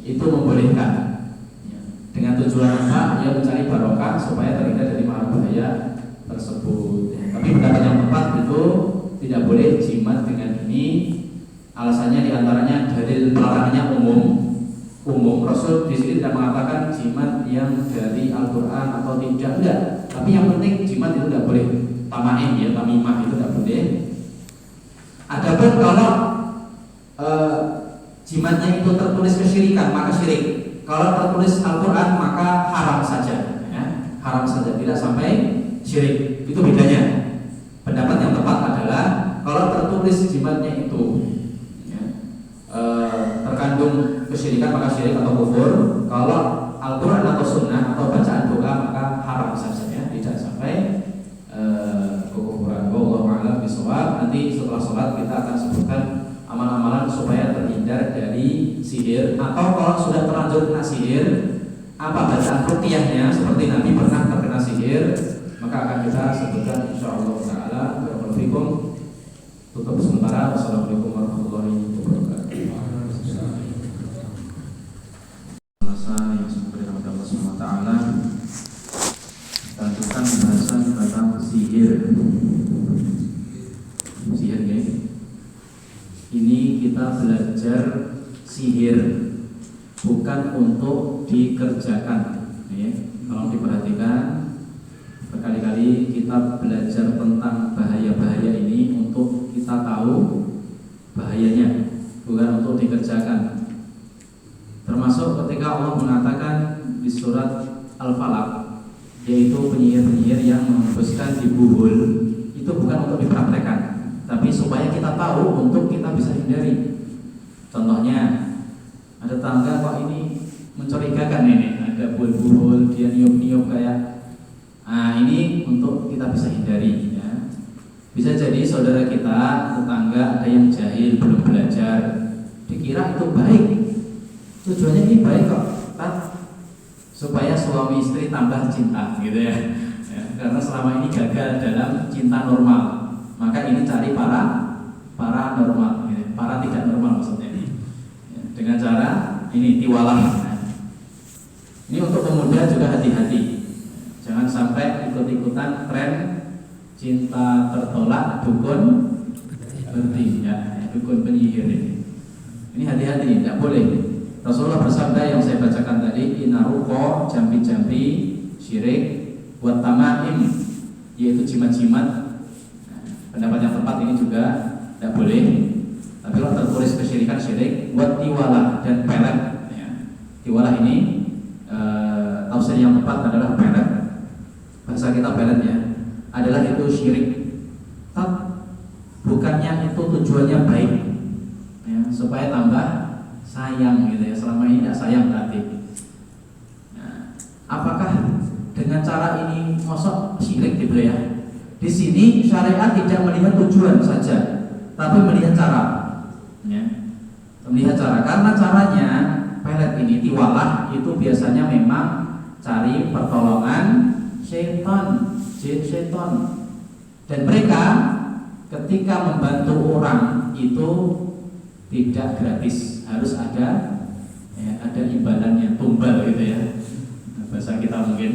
itu membolehkan ya, dengan tujuan apa? Ya mencari barokah supaya terhindar dari bahaya tersebut ya. Tapi pendapat yang tepat itu tidak boleh jimat dengan ini. Alasannya diantaranya dalil pelarangannya umum. Rasul di sini tidak mengatakan jimat yang dari Al-Quran atau tidak. Tapi yang penting jimat itu tidak boleh tamaim ya, tamimah itu tidak boleh. Adapun kalau jimatnya itu tertulis kesyirikan maka syirik. Kalau tertulis Al-Quran maka haram saja ya. Haram saja, tidak sampai syirik. Itu bedanya. Pendapat yang tepat adalah kalau tertulis jimatnya itu ya, terkandung kesyirikan maka syirik atau kufur. Kalau Al-Quran atau Sunnah atau bacaan doa maka haram saja, tidak sampai kekufuran. Wallahu a'lam bishawab. Nanti setelah sholat kita akan sebutkan amalan-amalan supaya terhindar dari sihir, atau kalau sudah terlanjur kena sihir, apa bacaan ruqyahnya seperti Nabi pernah terkena sihir, maka akan kita sebutkan insyaallah taala. Barakallahu fikum. Tutup sementara. Wassalamualaikum warahmatullahi wabarakatuh. Yang semoga dirahmati Allah Subhanahu wa taala. Lanjutkan pembahasan tentang sihir. Sihir ya. Ini kita belajar sihir bukan untuk dikerjakan ya. Kalau diperhatikan berkali-kali kita belajar tentang bahaya-bahaya ini untuk kita tahu bahayanya, bukan untuk dikerjakan. Termasuk ketika Allah mengatakan di surat Al-Falaq, yaitu penyihir-penyihir yang menghembuskan di buhul, itu bukan untuk dipraktekkan, tapi supaya kita tahu untuk kita bisa hindari. Contohnya, ada tangga kok ini mencurigakan ini, ada buhul-buhul, dia niup-niup kayak, ini untuk kita bisa hindari ya. Bisa jadi saudara kita, tetangga ada yang jahil, belum belajar, dikira itu baik. Tujuannya ini baik kok, kan? Supaya suami istri tambah cinta gitu ya. Karena selama ini gagal dalam cinta normal, maka ini cari para normal gitu. Para tidak normal maksudnya ini ya, dengan cara ini tiwalah. Ini untuk pemuda juga hati-hati, jangan sampai ikut-ikutan tren cinta tertolak dukun berarti ya, dukun penyihir ini. Ini hati-hati, tidak boleh. Rasulullah bersabda yang saya bacakan tadi, inaruko jampi-jampi syirik buat tamaim, yaitu jimat-jimat. Pendapat yang tepat ini juga tidak boleh. Tapi kalau tertulis kesyirikan syirik buat tiwalah dan pelet ya. Tiwalah ini tafsir yang tepat adalah pelet. Bahasa kita pelet ya, adalah itu syirik. Bukannya itu tujuannya baik ya, supaya tambah sayang gitu ya. Selama ini tidak sayang berarti. Nah, apakah dengan cara ini mosok syirik gitu ya? Di sini syariat tidak melihat tujuan saja, tapi melihat cara. Ya. Melihat cara, karena caranya pelet ini tiwalah itu biasanya memang cari pertolongan setan, jin setan. Dan mereka ketika membantu orang itu tidak gratis, harus ada ya, ada imbalannya, tumbal gitu ya. Bahasa kita mungkin.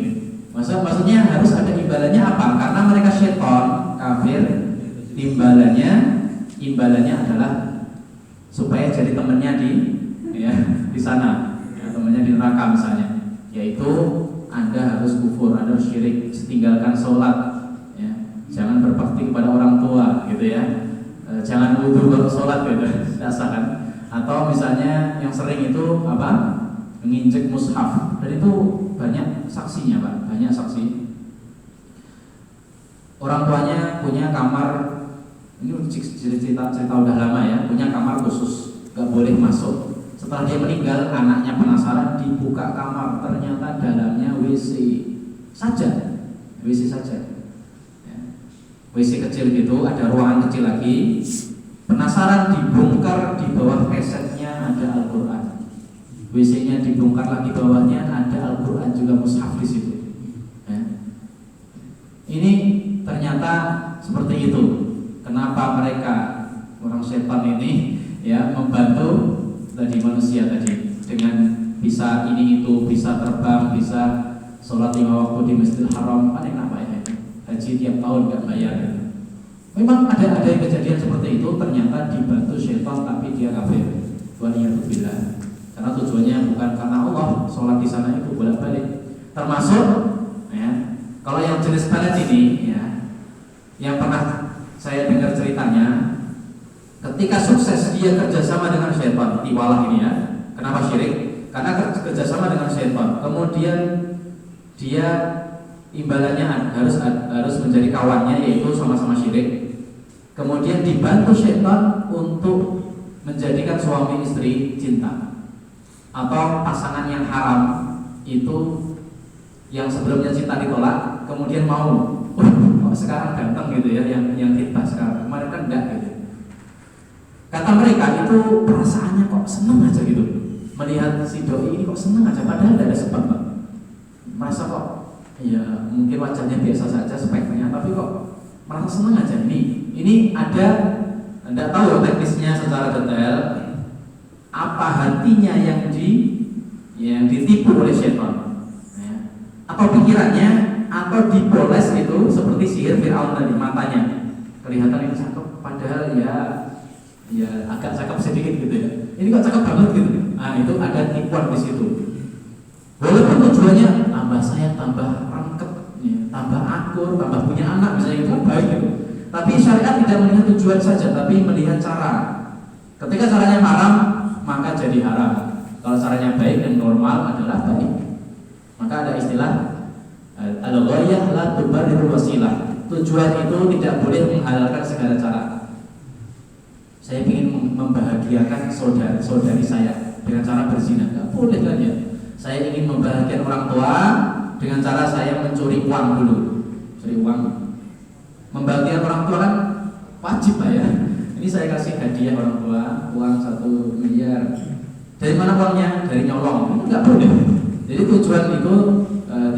Maksudnya harus ada imbalannya apa? Karena mereka setan, kafir, imbalannya adalah supaya jadi temannya di sana, ya, temannya di neraka misalnya. Yaitu Anda harus kufur, Anda harus syirik, tinggalkan sholat, ya. Jangan berbakti kepada orang tua, gitu ya. Jangan wudhu kalau sholat, gitu, tidak sah kan? Atau misalnya yang sering itu apa? Menginjek mushaf, dan itu banyak saksinya Pak, banyak saksi. Orang tuanya punya kamar, ini cerita udah lama ya, punya kamar khusus, gak boleh masuk. Setelah dia meninggal, anaknya penasaran, dibuka kamar, ternyata dalamnya WC saja, WC saja. Ya. WC kecil gitu, ada ruangan kecil lagi. Penasaran, dibongkar, di bawah kesetnya ada Al-Quran. WC-nya dibongkar lagi, bawahnya ada Al-Quran juga, mushaf di situ. Ya. Ini ternyata seperti itu. Kenapa mereka orang setan ini ya membantu tadi manusia tadi dengan bisa ini itu, bisa terbang, bisa sholat 5 waktu di Masjidil Haram, kan enak Pak ya, haji tiap tahun nggak bayar. Memang ada yang kejadian seperti itu, ternyata dibantu setan tapi dia kafir. Waliyadzubillah. Karena tujuannya bukan karena Allah, sholat di sana itu bolak-balik. Termasuk ya, kalau yang jenis pelet ini ya, yang pernah saya dengar ceritanya, ketika sukses dia kerjasama dengan setan, tiwalah ini ya. Kenapa syirik? Karena kerjasama dengan setan. Kemudian dia imbalannya harus menjadi kawannya, yaitu sama-sama syirik. Kemudian dibantu syaitan untuk menjadikan suami istri cinta, atau pasangan yang haram itu yang sebelumnya cinta ditolak, kemudian mau, kok sekarang ganteng gitu ya, yang kita sekarang, kemarin kan enggak gitu. Kata mereka itu perasaannya kok seneng aja gitu, melihat si doi ini kok seneng aja, padahal tidak ada sebab, Pak. Merasa kok ya mungkin wajahnya biasa saja speknya, tapi kok merasa seneng aja. Ini ada, tidak tahu teknisnya secara detail apa hatinya yang ditipu oleh syaitan, ya. Atau pikirannya, atau dipoles itu seperti sihir Fir'aun tadi, matanya kelihatan ini cakep, padahal ya agak cakep sedikit gitu ya. Ini kok cakep banget gitu. Nah, itu ada tipuan di situ. Walaupun tujuannya tambah sayang, tambah rangkep, ya, tambah akur, tambah punya anak, misalnya itu kan baik gitu. Tapi syariat tidak melihat tujuan saja, tapi melihat cara. Ketika caranya haram, maka jadi haram. Kalau caranya baik dan normal adalah baik. Maka ada istilah al-ghayah la tubarriru wasilah. Tujuan itu tidak boleh menghalalkan segala cara. Saya ingin membahagiakan saudari saya dengan cara berzina, nggak boleh kan ya? Saya ingin membahagiakan orang tua dengan cara saya mencuri uang dulu, curi uang. Membahagiakan orang tua kan wajib Pak ya. Ini saya kasih hadiah orang tua, uang 1 miliar. Dari mana uangnya? Dari nyolong. Nggak boleh. Jadi tujuan itu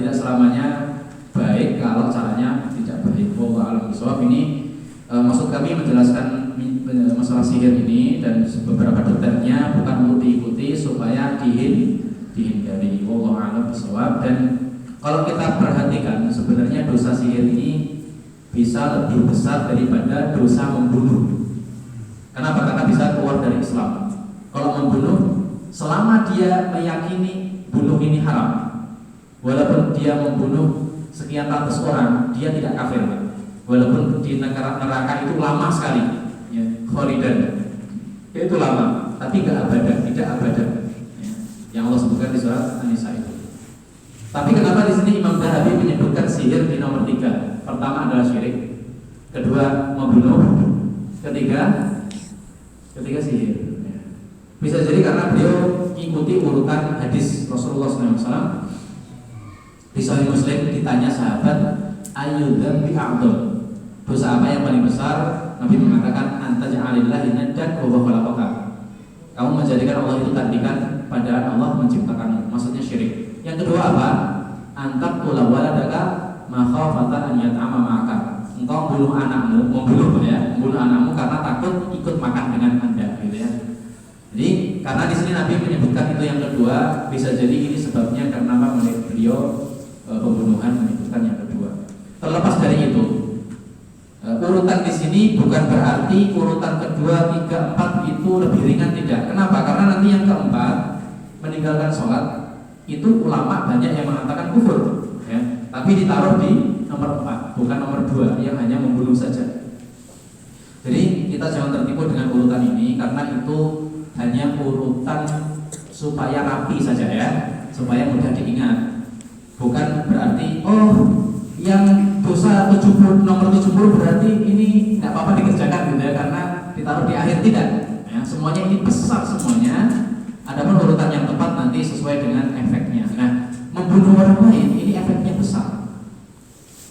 tidak selamanya baik kalau caranya tidak baik. Wallahu a'lam bishawab. Ini maksud kami menjelaskan masalah sihir ini dan beberapa detailnya bukan untuk diikuti supaya dihindari. Wallahu a'lam bishawab. Dan kalau kita perhatikan sebenarnya dosa sihir ini bisa lebih besar daripada dosa membunuh. Kenapa? Karena bisa keluar dari Islam. Kalau membunuh, selama dia meyakini bunuh ini haram, walaupun dia membunuh sekian ratus orang, dia tidak kafir. Walaupun di neraka itu lama sekali, ya, kholidan, itu lama, tapi tidak abadan, ya, yang Allah sebutkan di surat An-Nisa itu. Tapi kenapa di sini Imam Zahabi menyebutkan sihir di nomor 3? Pertama adalah syirik, kedua membunuh, ketiga sihir. Bisa jadi karena beliau mengikuti urutan hadis Rasulullah SAW. Di Sahih Muslim ditanya sahabat, ayyudzam bi'a'dham, dosa apa yang paling besar? Nabi mengatakan, anta ja'alillahi niddan wa huwa khalaqaka. Kamu menjadikan Allah itu tandingan padahal Allah menciptakanmu. Maksudnya syirik. Yang kedua apa? Antak tula waladaka makhafatan an yat'ama ma'aka. Engkau membunuh anakmu karena takut ikut makan dengan Anda, gitu ya. Jadi karena di sini Nabi menyebutkan itu yang kedua, bisa jadi ini sebabnya karena apa? Beliau pembunuhan menyebutkan yang kedua. Terlepas dari itu, urutan di sini bukan berarti urutan kedua, 3, 4 itu lebih ringan, tidak. Kenapa? Karena nanti yang keempat, meninggalkan sholat, itu ulama banyak yang mengatakan kufur, ya. Tapi ditaruh di nomor 4, bukan nomor 2 yang hanya membunuh saja. Jadi kita jangan tertipu dengan urutan ini, karena itu hanya urutan supaya rapi saja ya, supaya mudah diingat. Bukan berarti yang dosa 70 nomor 70 berarti ini nggak apa-apa dikerjakan gitu ya, karena ditaruh di akhir, tidak. Ya, semuanya ini besar semuanya. Adapun urutan yang tepat nanti sesuai dengan efeknya. Nah, membunuh orang lain ini efeknya besar.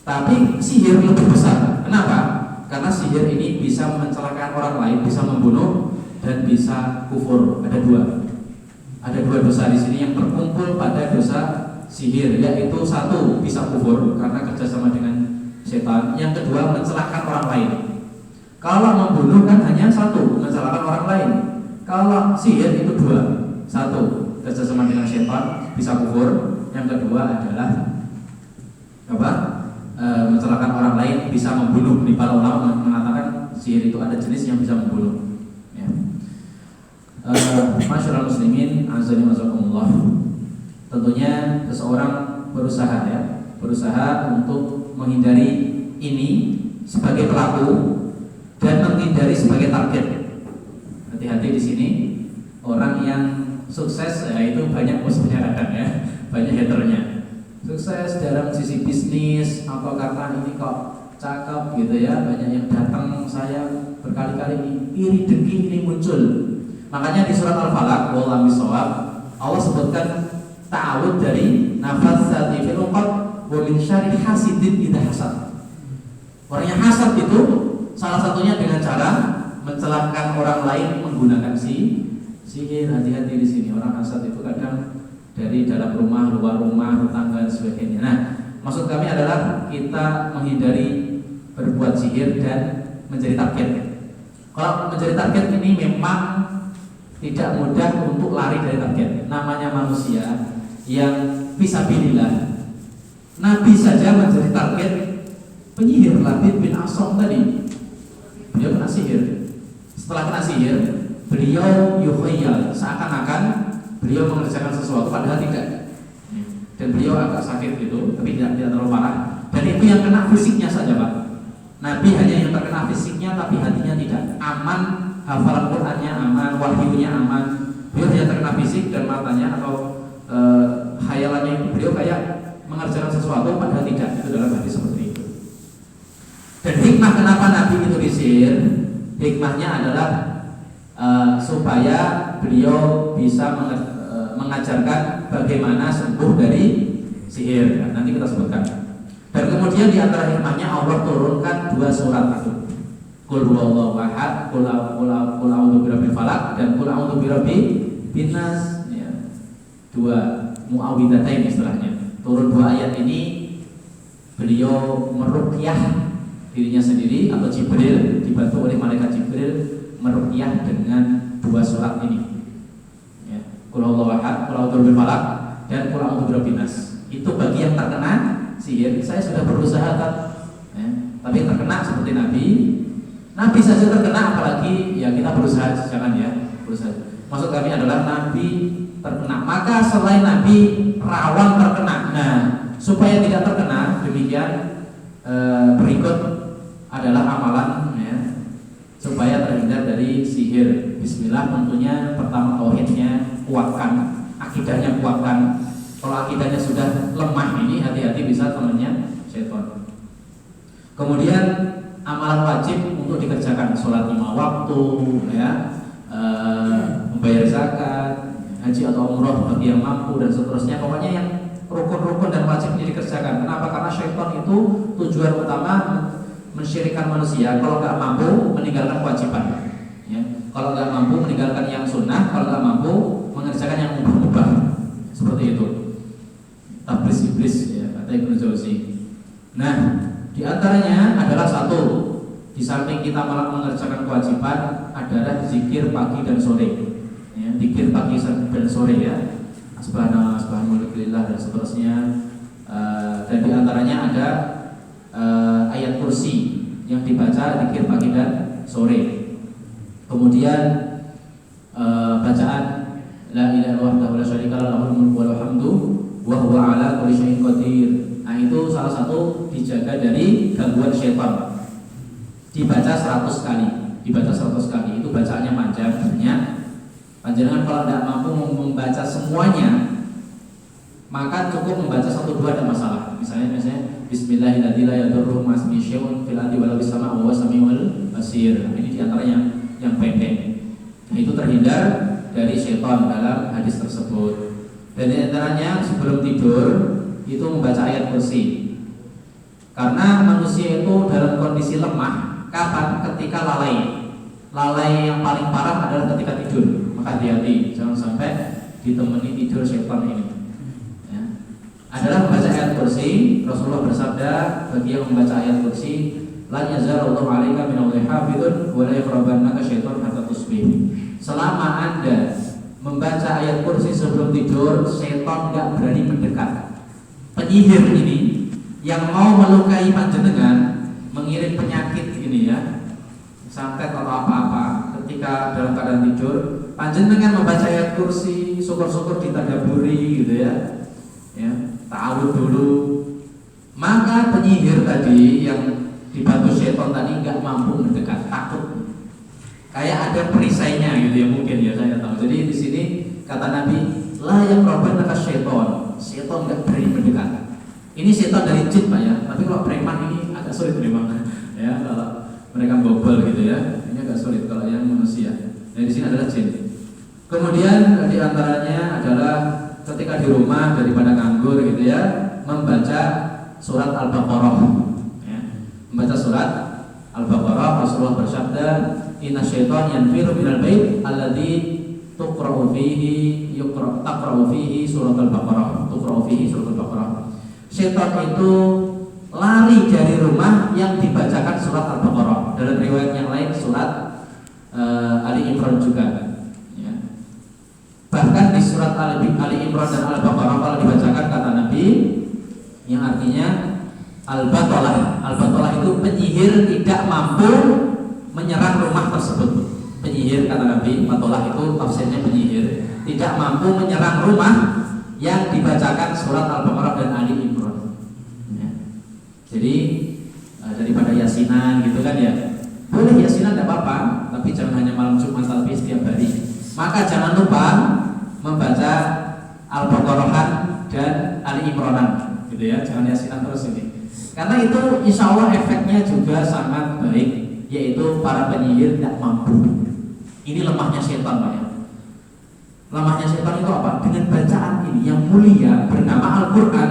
Tapi sihir lebih besar. Kenapa? Karena sihir ini bisa mencelakakan orang lain, bisa membunuh dan bisa kufur. Ada dua dosa di sini yang terkumpul pada dosa sihir, yaitu satu bisa kufur karena kerjasama dengan setan. Yang kedua mencelakakan orang lain. Kalau membunuh kan hanya satu, mencelakakan orang lain. Kalau sihir itu 2. Satu kerjasama dengan setan, bisa kufur. Yang kedua adalah mencelakakan orang lain, bisa membunuh. Di para ulama mengatakan sihir itu ada jenis yang bisa membunuh. Ya. Masyaallah muslimin, azza wa jalla. Tentunya seseorang berusaha untuk menghindari ini sebagai pelaku dan menghindari sebagai target. Hati-hati di sini, orang yang sukses ya itu banyak musuhnya kadang ya, banyak haternya. sukses dalam sisi bisnis atau karena ini kok cakep gitu ya, banyak yang datang saya berkali-kali, ini iri dengki ini muncul. Makanya di surat Al-Falaq wallahu bisawab Allah sebutkan ta'awud dari nafatsati fil uqad wa min syarri hasidin idza hasad. Orang yang hasad itu salah satunya dengan cara mencelakakan orang lain menggunakan sihir. Hati-hati di sini, orang hasad itu kadang dari dalam rumah, luar rumah, tetangga dan sebagainya. Nah, maksud kami adalah kita menghindari berbuat sihir dan menjadi target. Kalau menjadi target ini memang tidak mudah untuk lari dari target. Namanya manusia yang fisabilillah. Nabi saja menjadi target penyihir. Labid bin Asom tadi, beliau kena sihir. Setelah kena sihir, beliau yukhayal, seakan-akan beliau mengerjakan sesuatu padahal tidak. Dan beliau agak sakit gitu, tapi tidak terlalu parah. Dan itu yang kena fisiknya saja, Pak. Nabi hanya yang terkena fisiknya, tapi hatinya tidak. Aman, hafalan Qur'annya aman, wahyunya aman. Beliau hanya terkena fisik dan matanya atau khayalannya itu beliau kayak mengerjakan sesuatu padahal tidak. Itu dalam hadis seperti itu. Dan hikmah kenapa Nabi itu disihir, hikmahnya adalah supaya beliau bisa mengajarkan bagaimana sembuh dari sihir. Nanti kita sebutkan. Dan kemudian di antara hikmahnya Allah turunkan 2 surat itu. Qul huwallahu ahad, qul a'udzu birabbil falaq dan qul a'udzu birabbin nas, ya. 2 muawwidzatain istilahnya. Turun 2 ayat ini beliau meruqyah dirinya sendiri atau Jibril dibantu oleh malaikat Jibril meruqyah dengan 2 surat ini. Ya. Qul huwallahu ahad, qul a'udzu birabbil falaq dan qul a'udzu birabbin nas. Itu bagi yang terkena sihir. Saya sudah berusaha kan, ya, tapi terkena seperti Nabi saja terkena, apalagi ya kita berusaha, jangan ya berusaha. Maksud kami adalah Nabi terkena, maka selain Nabi rawan terkena. Nah, supaya tidak terkena, demikian berikut adalah amalan ya, supaya terhindar dari sihir. Bismillah, tentunya pertama tauhidnya kuatkan, akidahnya kuatkan. Kalau akidahnya sudah lemah ini, hati-hati bisa temannya syaitan. Kemudian amalan wajib untuk dikerjakan, sholat 5 waktu, ya, membayar zakat, haji atau umroh bagi yang mampu dan seterusnya. Pokoknya yang rukun-rukun dan wajib ini dikerjakan. Kenapa? Karena syaitan itu tujuan utama mensyirikkan manusia. Kalau nggak mampu meninggalkan kewajiban, ya. Kalau nggak mampu meninggalkan yang sunnah, kalau nggak mampu mengerjakan yang mubah-mubah, seperti itu. Tablis iblis, ya, kata Ibnu Jauzi. Nah, di antaranya adalah 1, di samping kita malah mengerjakan kewajiban adalah zikir pagi dan sore. Ya, zikir pagi dan sore ya. Subhanallah dan seterusnya. Dan di antaranya ada ayat kursi yang dibaca zikir pagi dan sore. Kemudian bacaan la ilaha illallah wa la syarika lahu lahul mulku wa lahul hamdu wa huwa ala kulli syai'in qadir. Nah, itu salah satu dijaga dari gangguan syaitan. Dibaca 100 kali. Dibaca 100 kali. Itu bacaannya panjang banyak. Panjenengan kalau tidak mampu membaca semuanya, maka cukup membaca 1-2 ada masalah. Misalnya bismillahirrahmanirrahim la yadurru ma'asmi syai'un fil ardi wala fis sama'i wa huwas samiul basir. Ini diantaranya yang pendek. Nah, itu terhindar dari syaitan dalam hadis tersebut. Dan di antaranya sebelum tidur itu membaca ayat kursi. Karena manusia itu dalam kondisi lemah. Kapan? Ketika lalai. Lalai yang paling parah adalah ketika tidur. Maka hati-hati, jangan sampai ditemani tidur syaitan ini. Ya. Adalah membaca ayat kursi. Rasulullah bersabda, bagi yang membaca ayat kursi, la yazalullahu 'alaika min hafidun wa la yaqrabannaka syaitan hatta tusbih. Selama Anda membaca ayat kursi sebelum tidur, setan nggak berani mendekat. Penyihir ini yang mau melukai panjenengan, mengirim penyakit ini ya, santet atau apa-apa, ketika dalam keadaan tidur, panjenengan membaca ayat kursi, syukur-syukur ditadaburi gitu ya, ta'awud dulu. Maka penyihir tadi yang dibantu setan tadi nggak mampu mendekat, takut. Kayak ada perisainya gitu ya, mungkin ya, saya tahu. Jadi di sini kata Nabi, la yaqrabannaka syaitan. Syaitan enggak berani mendekat. Ini setan dari jin Pak ya. Tapi kalau preman ini agak sulit memang ya, kalau mereka bobol gitu ya. Ini agak sulit kalau yang manusia. Nah, di sini adalah jin. Kemudian di antaranya adalah ketika di rumah daripada nganggur gitu ya, membaca surat Al-Baqarah. Ya. Membaca surat Al-Baqarah, Rasulullah bersabda, "Inna syaitan yanfiru minal bait alladzi taqra'u fihi surat Al-Baqarah." Tuqra'u fihi surat Al-Baqarah. Syaitan itu lari dari rumah yang dibacakan surat Al-Baqarah. Dalam riwayat yang lain surat Ali Imran juga. Ya. Bahkan di surat Ali Imran dan Al-Baqarah kalau dibacakan kata Nabi, yang artinya Al-Batalah. Al-Batalah itu penyihir tidak mampu menyerang rumah tersebut. Penyihir kata Nabi, Batalah itu tafsirnya penyihir, tidak mampu menyerang rumah yang dibacakan surat Al-Baqarah dan Ali Imran. Ya. Jadi daripada yasinan gitu kan ya. Boleh yasinan tidak apa-apa, tapi jangan hanya malam Jumat, tapi setiap hari. Maka jangan lupa membaca Al-Baqarah dan Ali Imranan, gitu ya. Jangan yasinan terus ini. Karena itu insya Allah efeknya juga sangat baik, yaitu para penyihir tidak mampu. Ini lemahnya setan Pak ya. Lemahnya setan itu apa? Dengan bacaan ini yang mulia bernama Al-Quran,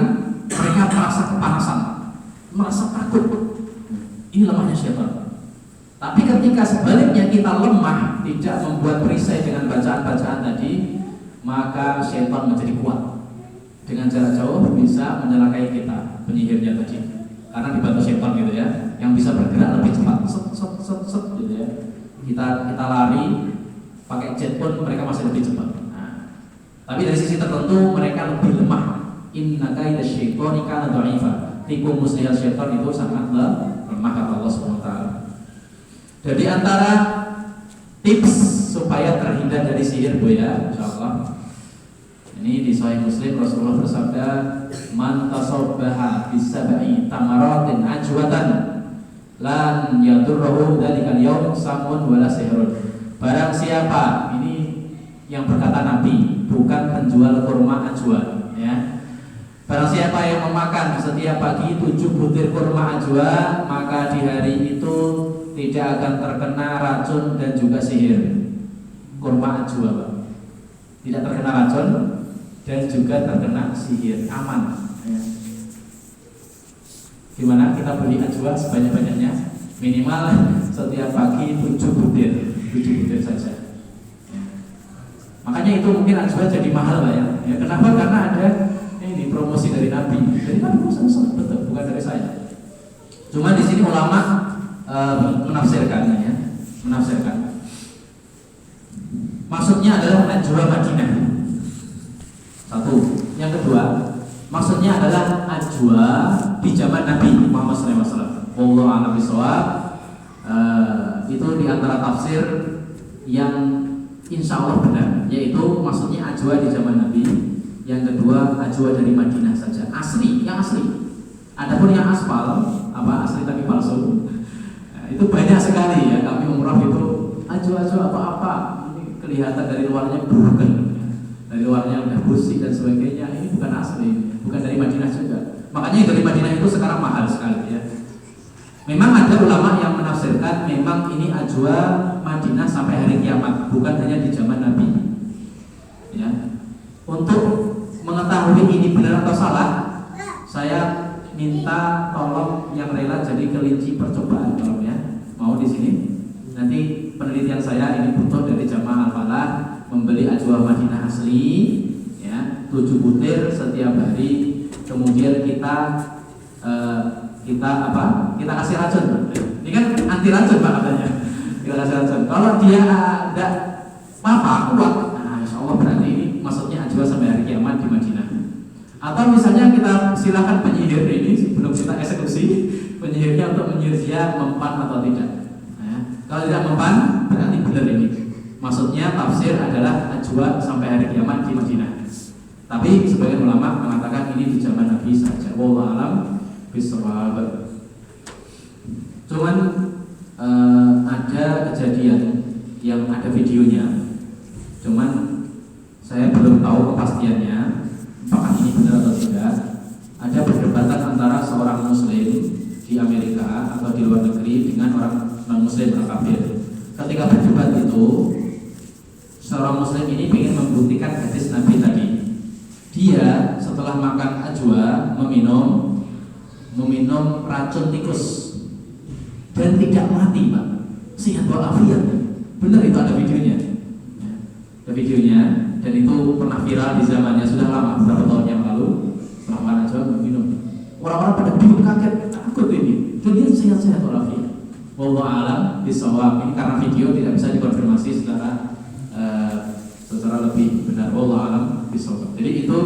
mereka merasa kepanasan, merasa takut. Ini lemahnya setan. Tapi ketika sebaliknya kita lemah, tidak membuat perisai dengan bacaan-bacaan tadi, maka setan menjadi kuat. Dengan jarak jauh bisa menyelakai kita, penyihirnya tadi. Karena dibantu setan gitu ya, yang bisa bergerak lebih cepat, set gitu ya. Kita lari pakai jet pun mereka masih lebih cepat. Nah, tapi dari sisi tertentu mereka lebih lemah. Inna kaida syaitani kana dha'ifa. Tipu muslihat syaitan itu sangat lemah kata Allah SWT. Jadi antara tips supaya terhindar dari sihir Bu ya, insyaallah. Ini di Sahih Muslim Rasulullah bersabda, "Man tasabbaha bisab'i tamaratin ajwatan lan yadurruhu dzalikal yaum samun wala sihrun." Barang siapa, ini yang berkata Nabi, bukan penjual kurma ajwa ya. Barang siapa yang memakan setiap pagi 7 butir kurma ajwa, maka di hari itu tidak akan terkena racun dan juga sihir. Kurma ajwa Pak, tidak terkena racun dan juga terkena sihir, aman ya. Gimana kita beli ajwa sebanyak-banyaknya, minimal setiap pagi 7 butir saja ya. Makanya itu mungkin ajwa jadi mahal Pak ya. Kenapa? Karena ada ini promosi dari Nabi. Dari Nabi betul, bukan dari saya. Cuma di sini ulama menafsirkan ya, menafsirkan. Maksudnya adalah ajwa Madinah. Satu. Yang kedua, maksudnya adalah ajwa di zaman Nabi Muhammad SAW. Wallahu a'lam bishawab. Itu di antara tafsir yang insya Allah benar, yaitu maksudnya ajwa di zaman Nabi. Yang kedua, ajwa dari Madinah saja, asli, yang asli. Adapun yang aspal, apa asli tapi palsu, itu banyak sekali ya. Kami umrah itu ajwa-ajwa apa-apa, ini kelihatan dari luarnya bukan, dari luarnya udah busik dan sebagainya. Ini bukan asli, bukan dari Madinah juga. Makanya yang dari Madinah itu sekarang mahal sekali ya. Memang ada ulama yang menafsirkan memang ini ajwa Madinah sampai hari kiamat, bukan hanya di zaman Nabi. Ya. Untuk mengetahui ini benar atau salah, saya minta tolong yang rela jadi kelinci percobaan, tolong ya. Mau di sini? Nanti penelitian saya ini butuh dari Jamaah Al-Falah membeli ajwa Madinah asli, ya, 7 butir setiap hari. Kemudian kita kasih racun. Ini kan anti racun Pak katanya. Kita kasih racun. Kalau dia ada apa kuat, nah insya Allah berarti ini maksudnya ajwa sampai hari kiamat di Madinah. Atau misalnya kita silakan penyihir ini sebelum kita eksekusi, penyihirnya untuk menyihir dia mempan atau tidak. Nah, kalau tidak mempan berarti benar ini. Maksudnya tafsir adalah ajwa sampai hari kiamat di Madinah. Tapi sebagian ulama mengatakan ini di zaman Nabi saja. Wallahu a'lam bishawab. Cuman ada kejadian yang ada videonya. Cuman saya belum tahu kepastiannya apakah ini benar atau tidak. Ada perdebatan atau di luar negeri dengan orang non muslim, orang kafir. Ketika berdebat itu, seorang muslim ini ingin membuktikan hadis Nabi tadi. Dia setelah makan ajwa meminum racun tikus dan tidak mati, Pak. Sehat walafiat. Benar, itu ada videonya. Ada videonya, dan itu pernah viral di zamannya, sudah lama, beberapa tahun yang lalu. Setelah makan ajwa meminum, orang-orang pada bingung, kaget, takut ini. Dan dia sehat-sehat walafiat. Wallahu a'lam bishawab. Ini karena video tidak bisa dikonfirmasi secara lebih benar. Wallahu a'lam bishawab. Jadi itu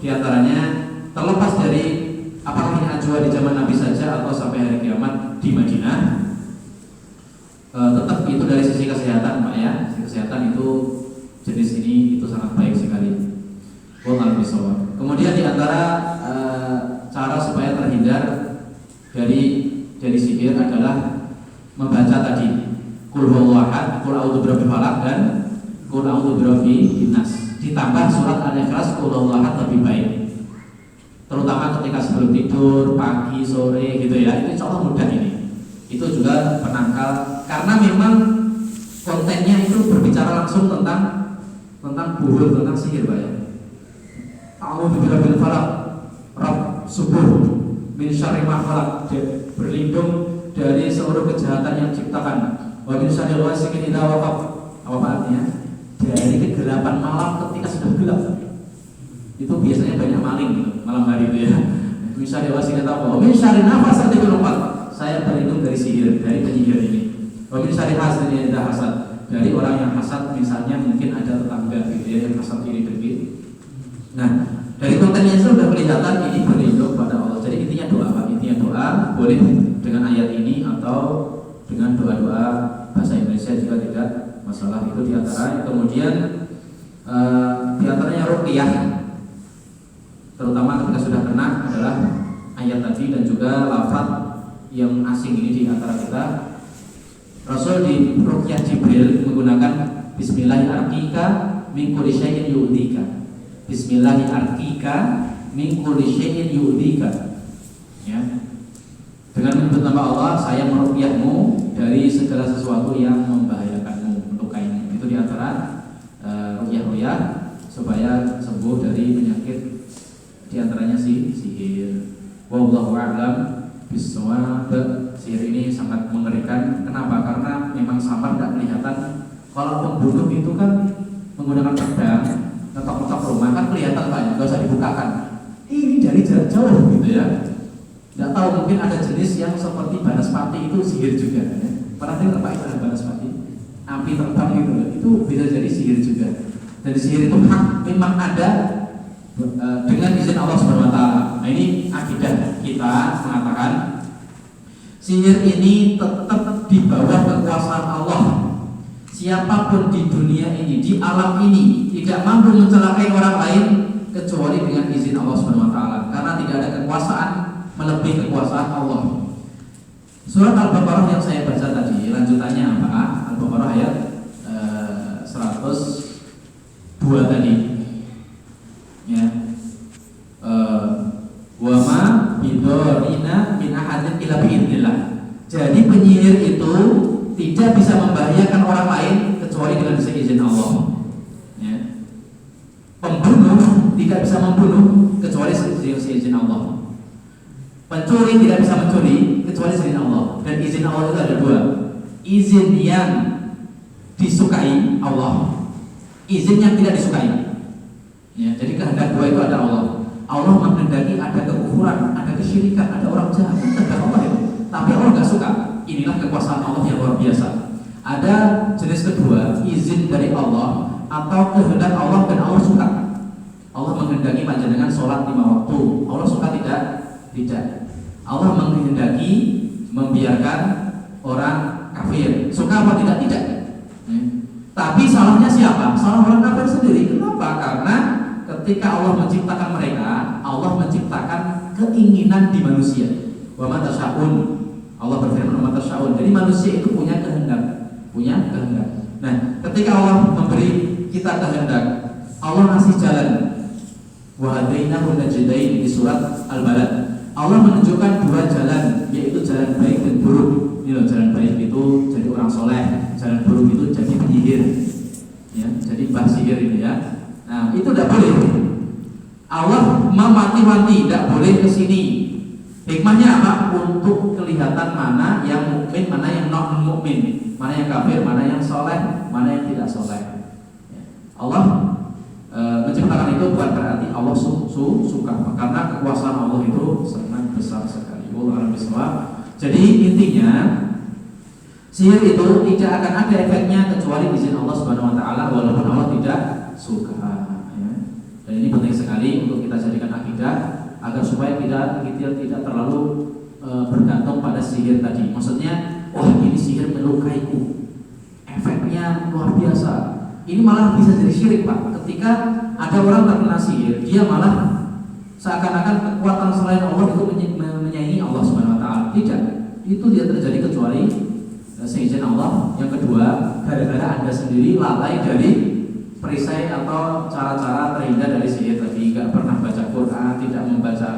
diantaranya, terlepas dari apakah ini ajwa di zaman Nabi saja atau sampai hari kiamat di Madinah, tetap itu dari sisi kesehatan, Pak ya. Sisi kesehatan itu jenis ini itu sangat baik sekali. Wallahu a'lam bishawab. Kemudian diantara cara supaya terhindar dari sihir adalah membaca tadi Qul huwallahu ahad, Qul a'udzu birabbil falaq, dan Qul a'udzu birabbin nas. Ditambah surat Al-Ikhlas Qul huwallahu ahad lebih baik. Terutama ketika sebelum tidur, pagi, sore gitu ya. Itu insya Allah mudah ini. Itu juga penangkal, karena memang kontennya itu berbicara langsung tentang buhur, tentang sihir, Pak ya. A'udzu birabbil falaq, Rabb subuh, min syarri ma khalaq, berlindung dari seluruh kejahatan yang diciptakan. Wa min syarri ghasiqin idza waqab. Apa artinya? Dari kegelapan malam ketika sudah gelap. Itu biasanya banyak maling gitu, malam hari itu ya. Min syarri ghasiqin idza waqab. Wa min syarri nafasatil fil 'uqad. Saya berlindung dari sihir, dari penyihir ini. Wa min syarri hasidin idza hasad. Dari orang yang hasad, misalnya mungkin ada tetangga gitu ya yang hasad iri dengki. Nah, dari kontennya sudah kelihatan ini berlindung pada Allah. Jadi intinya doa, Pak. Intinya doa, boleh dengan ayat ini atau dengan doa-doa bahasa Indonesia juga tidak masalah. Itu diantara. Kemudian diantaranya ruqyah, terutama ketika sudah kena, adalah ayat tadi dan juga lafaz yang asing ini diantara kita. Rasul di ruqyah Jibril menggunakan Bismillahirrahmanirrahim min kulli syai'in yu'dika. Bismillahirrahmanirrahim min kulli syai'in yu'dika. Ya. Dengan menyebut nama Allah, saya meruqyahmu dari segala sesuatu yang membahayakanmu, melukaimu. Itu diantara ruqyah-ruqyah supaya sembuh dari penyakit, diantaranya sihir. Wallahu a'lam bishawab. Sihir ini sangat mengerikan. Kenapa? Karena memang samar tidak kelihatan. Kalau pembunuh itu kan menggunakan pedang, ngetok-ngetok rumah kan kelihatan, Pak, nggak usah dibukakan. Ini dari jarak jauh gitu ya. Tidak tahu, mungkin ada jenis yang seperti banaspati itu sihir juga ya. Pernah dengar, Pak, itu ada banaspati, api terbang itu bisa jadi sihir juga. Dan sihir itu hak, memang ada dengan izin Allah Subhanahu wa taala. Nah, ini akidah kita mengatakan sihir ini tetap di bawah kekuasaan Allah. Siapapun di dunia ini, di alam ini, tidak mampu mencelakai orang lain kecuali dengan izin Allah Subhanahu wa taala, karena tidak ada kekuasaan melebihi kekuasaan Allah. Surat Al-Baqarah yang saya baca tadi, lanjutannya apa? Al-Baqarah ayat 102 tadi. Ya. Wa ma bidorina min ahadin illa biidznillah. Jadi penyihir itu tidak bisa membahayakan orang lain kecuali dengan seizin Allah. Ya. Pembunuh tidak bisa membunuh kecuali seizin Allah. Pencuri tidak bisa mencuri kecuali izin Allah. Dan izin Allah itu ada dua. Izin yang disukai Allah, izin yang tidak disukai. Ya, jadi kehendak dua itu ada Allah. Allah menghendaki ada kekufuran, ada kesyirikan, ada orang jahat, itu kehendak Allah itu. Tapi Allah nggak suka. Inilah kekuasaan Allah yang luar biasa. Ada jenis kedua, izin dari Allah atau kehendak Allah dan Allah suka. Allah menghendaki panjenengan sholat 5 waktu. Allah suka tidak? Tidak. Allah menghendaki membiarkan orang kafir. Suka apa tidak? Tidak. Tapi salahnya siapa? Salah orang kafir sendiri. Kenapa? Karena ketika Allah menciptakan mereka, Allah menciptakan keinginan di manusia. Wa ma tasyaun. Allah berfirman wa ma tasyaun. Jadi manusia itu punya kehendak, Nah, ketika Allah memberi kita kehendak, Allah ngasih jalan. Wa hadainahu najdain di surat Al-Balad. Allah menunjukkan dua jalan, yaitu jalan baik dan buruk. Ini loh, jalan baik itu jadi orang soleh, jalan buruk itu jadi penyihir, ya, jadi mbah sihir ini ya. Nah itu tidak boleh. Allah mewanti-wanti tidak boleh ke sini. Hikmahnya apa? Untuk kelihatan mana yang mukmin, mana yang non mukmin, mana yang kafir, mana yang soleh, mana yang tidak soleh. Allah menciptakan itu bukan berarti Allah suka, karena kekuasaan Allah itu sangat besar sekali. Jadi intinya sihir itu tidak akan ada efeknya kecuali izin Allah Subhanahu Wa Taala, walaupun Allah tidak suka. Ya. Dan ini penting sekali untuk kita jadikan akidah agar supaya kita tidak terlalu bergantung pada sihir tadi. Maksudnya, wah ini sihir melukaiku, efeknya luar biasa. Ini malah bisa jadi syirik, Pak. Ketika ada orang terkena sihir, dia malah seakan-akan kekuatan selain Allah itu menyaingi Allah Subhanahu Wa Taala. Tidak, itu tidak terjadi kecuali seizin Allah. Yang kedua, gara-gara Anda sendiri lalai dari perisai atau cara-cara terhindar dari sihir tadi, nggak pernah baca Quran, tidak membaca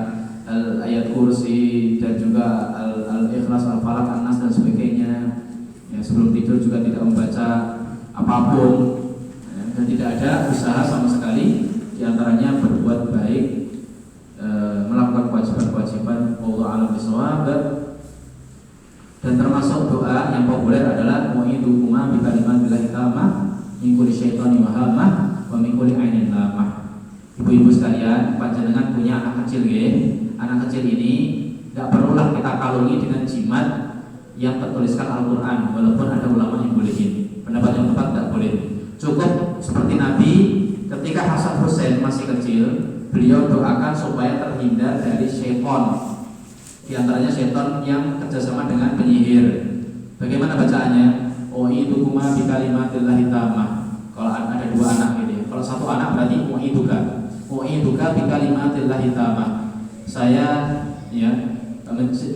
ayat kursi dan juga al-ikhlas, al-falaq, an-nas dan sebagainya. Ya, sebelum tidur juga tidak membaca apapun, ya, dan tidak ada usaha sama sekali diantaranya berbuat baik, melakukan kewajiban-kewajiban. Allah a'lam bishawab. Dan termasuk doa yang populer adalah mu'idukuma bi kalimatillahi tammah min kulli syaitani wa hamah wa min kulli ainin lamah. Ibu-ibu sekalian, panjenengan punya anak kecil nggih. Anak kecil ini enggak perlulah kita kalungi dengan jimat yang tertuliskan Al-Qur'an, walaupun ada ulama yang boleh ini. Pendapat yang tepat enggak boleh. Cukup seperti Nabi ketika Hasan Husain masih kecil, beliau doakan supaya terhindar dari syaitan. Di antaranya syaitan yang kerjasama dengan penyihir. Bagaimana bacaannya? U'idukuma bi kalimatillahi tammah. Kalau ada dua anak gitu. Kalau satu anak berarti u'iduka bi kalimatillahi tammah. Saya ya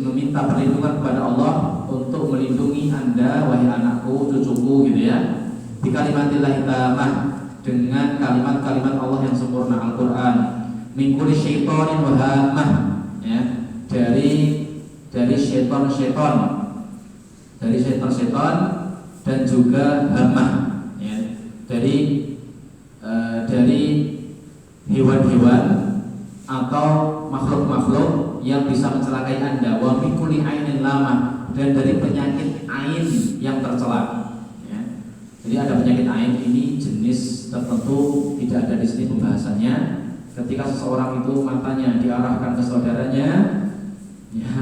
meminta perlindungan kepada Allah untuk melindungi Anda wahai anakku, cucuku gitu ya. Bi kalimatillahi tammah, dengan kalimat-kalimat Allah yang sempurna Al-Qur'an. Min kulli syaitanin wa hamah, ya. Dari syaitan dan juga hamah, ya. dari hewan-hewan atau makhluk-makhluk yang bisa mencelakai Anda, wa min kulli ainin lamah, dan dari penyakit ain yang tercela, ya. Jadi ada penyakit ain ini jenis tertentu, tidak ada di sini pembahasannya. Ketika seseorang itu matanya diarahkan ke saudaranya, ya,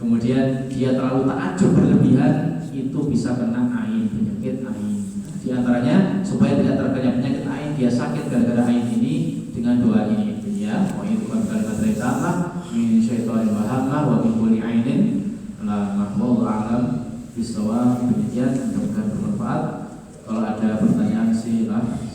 kemudian dia terlalu takjub berlebihan, itu bisa kena ain, penyakit ain. Di antaranya supaya tidak terkena penyakit ain, dia sakit gara-gara ain ini dengan doa ini, ya. Wa itu kalimat pertama min syaitonir wahamah wa min kulli ainin lamah. Wallahu a'lam bishawab. Demikian, mudah-mudahan bermanfaat. Kalau ada pertanyaan silakan.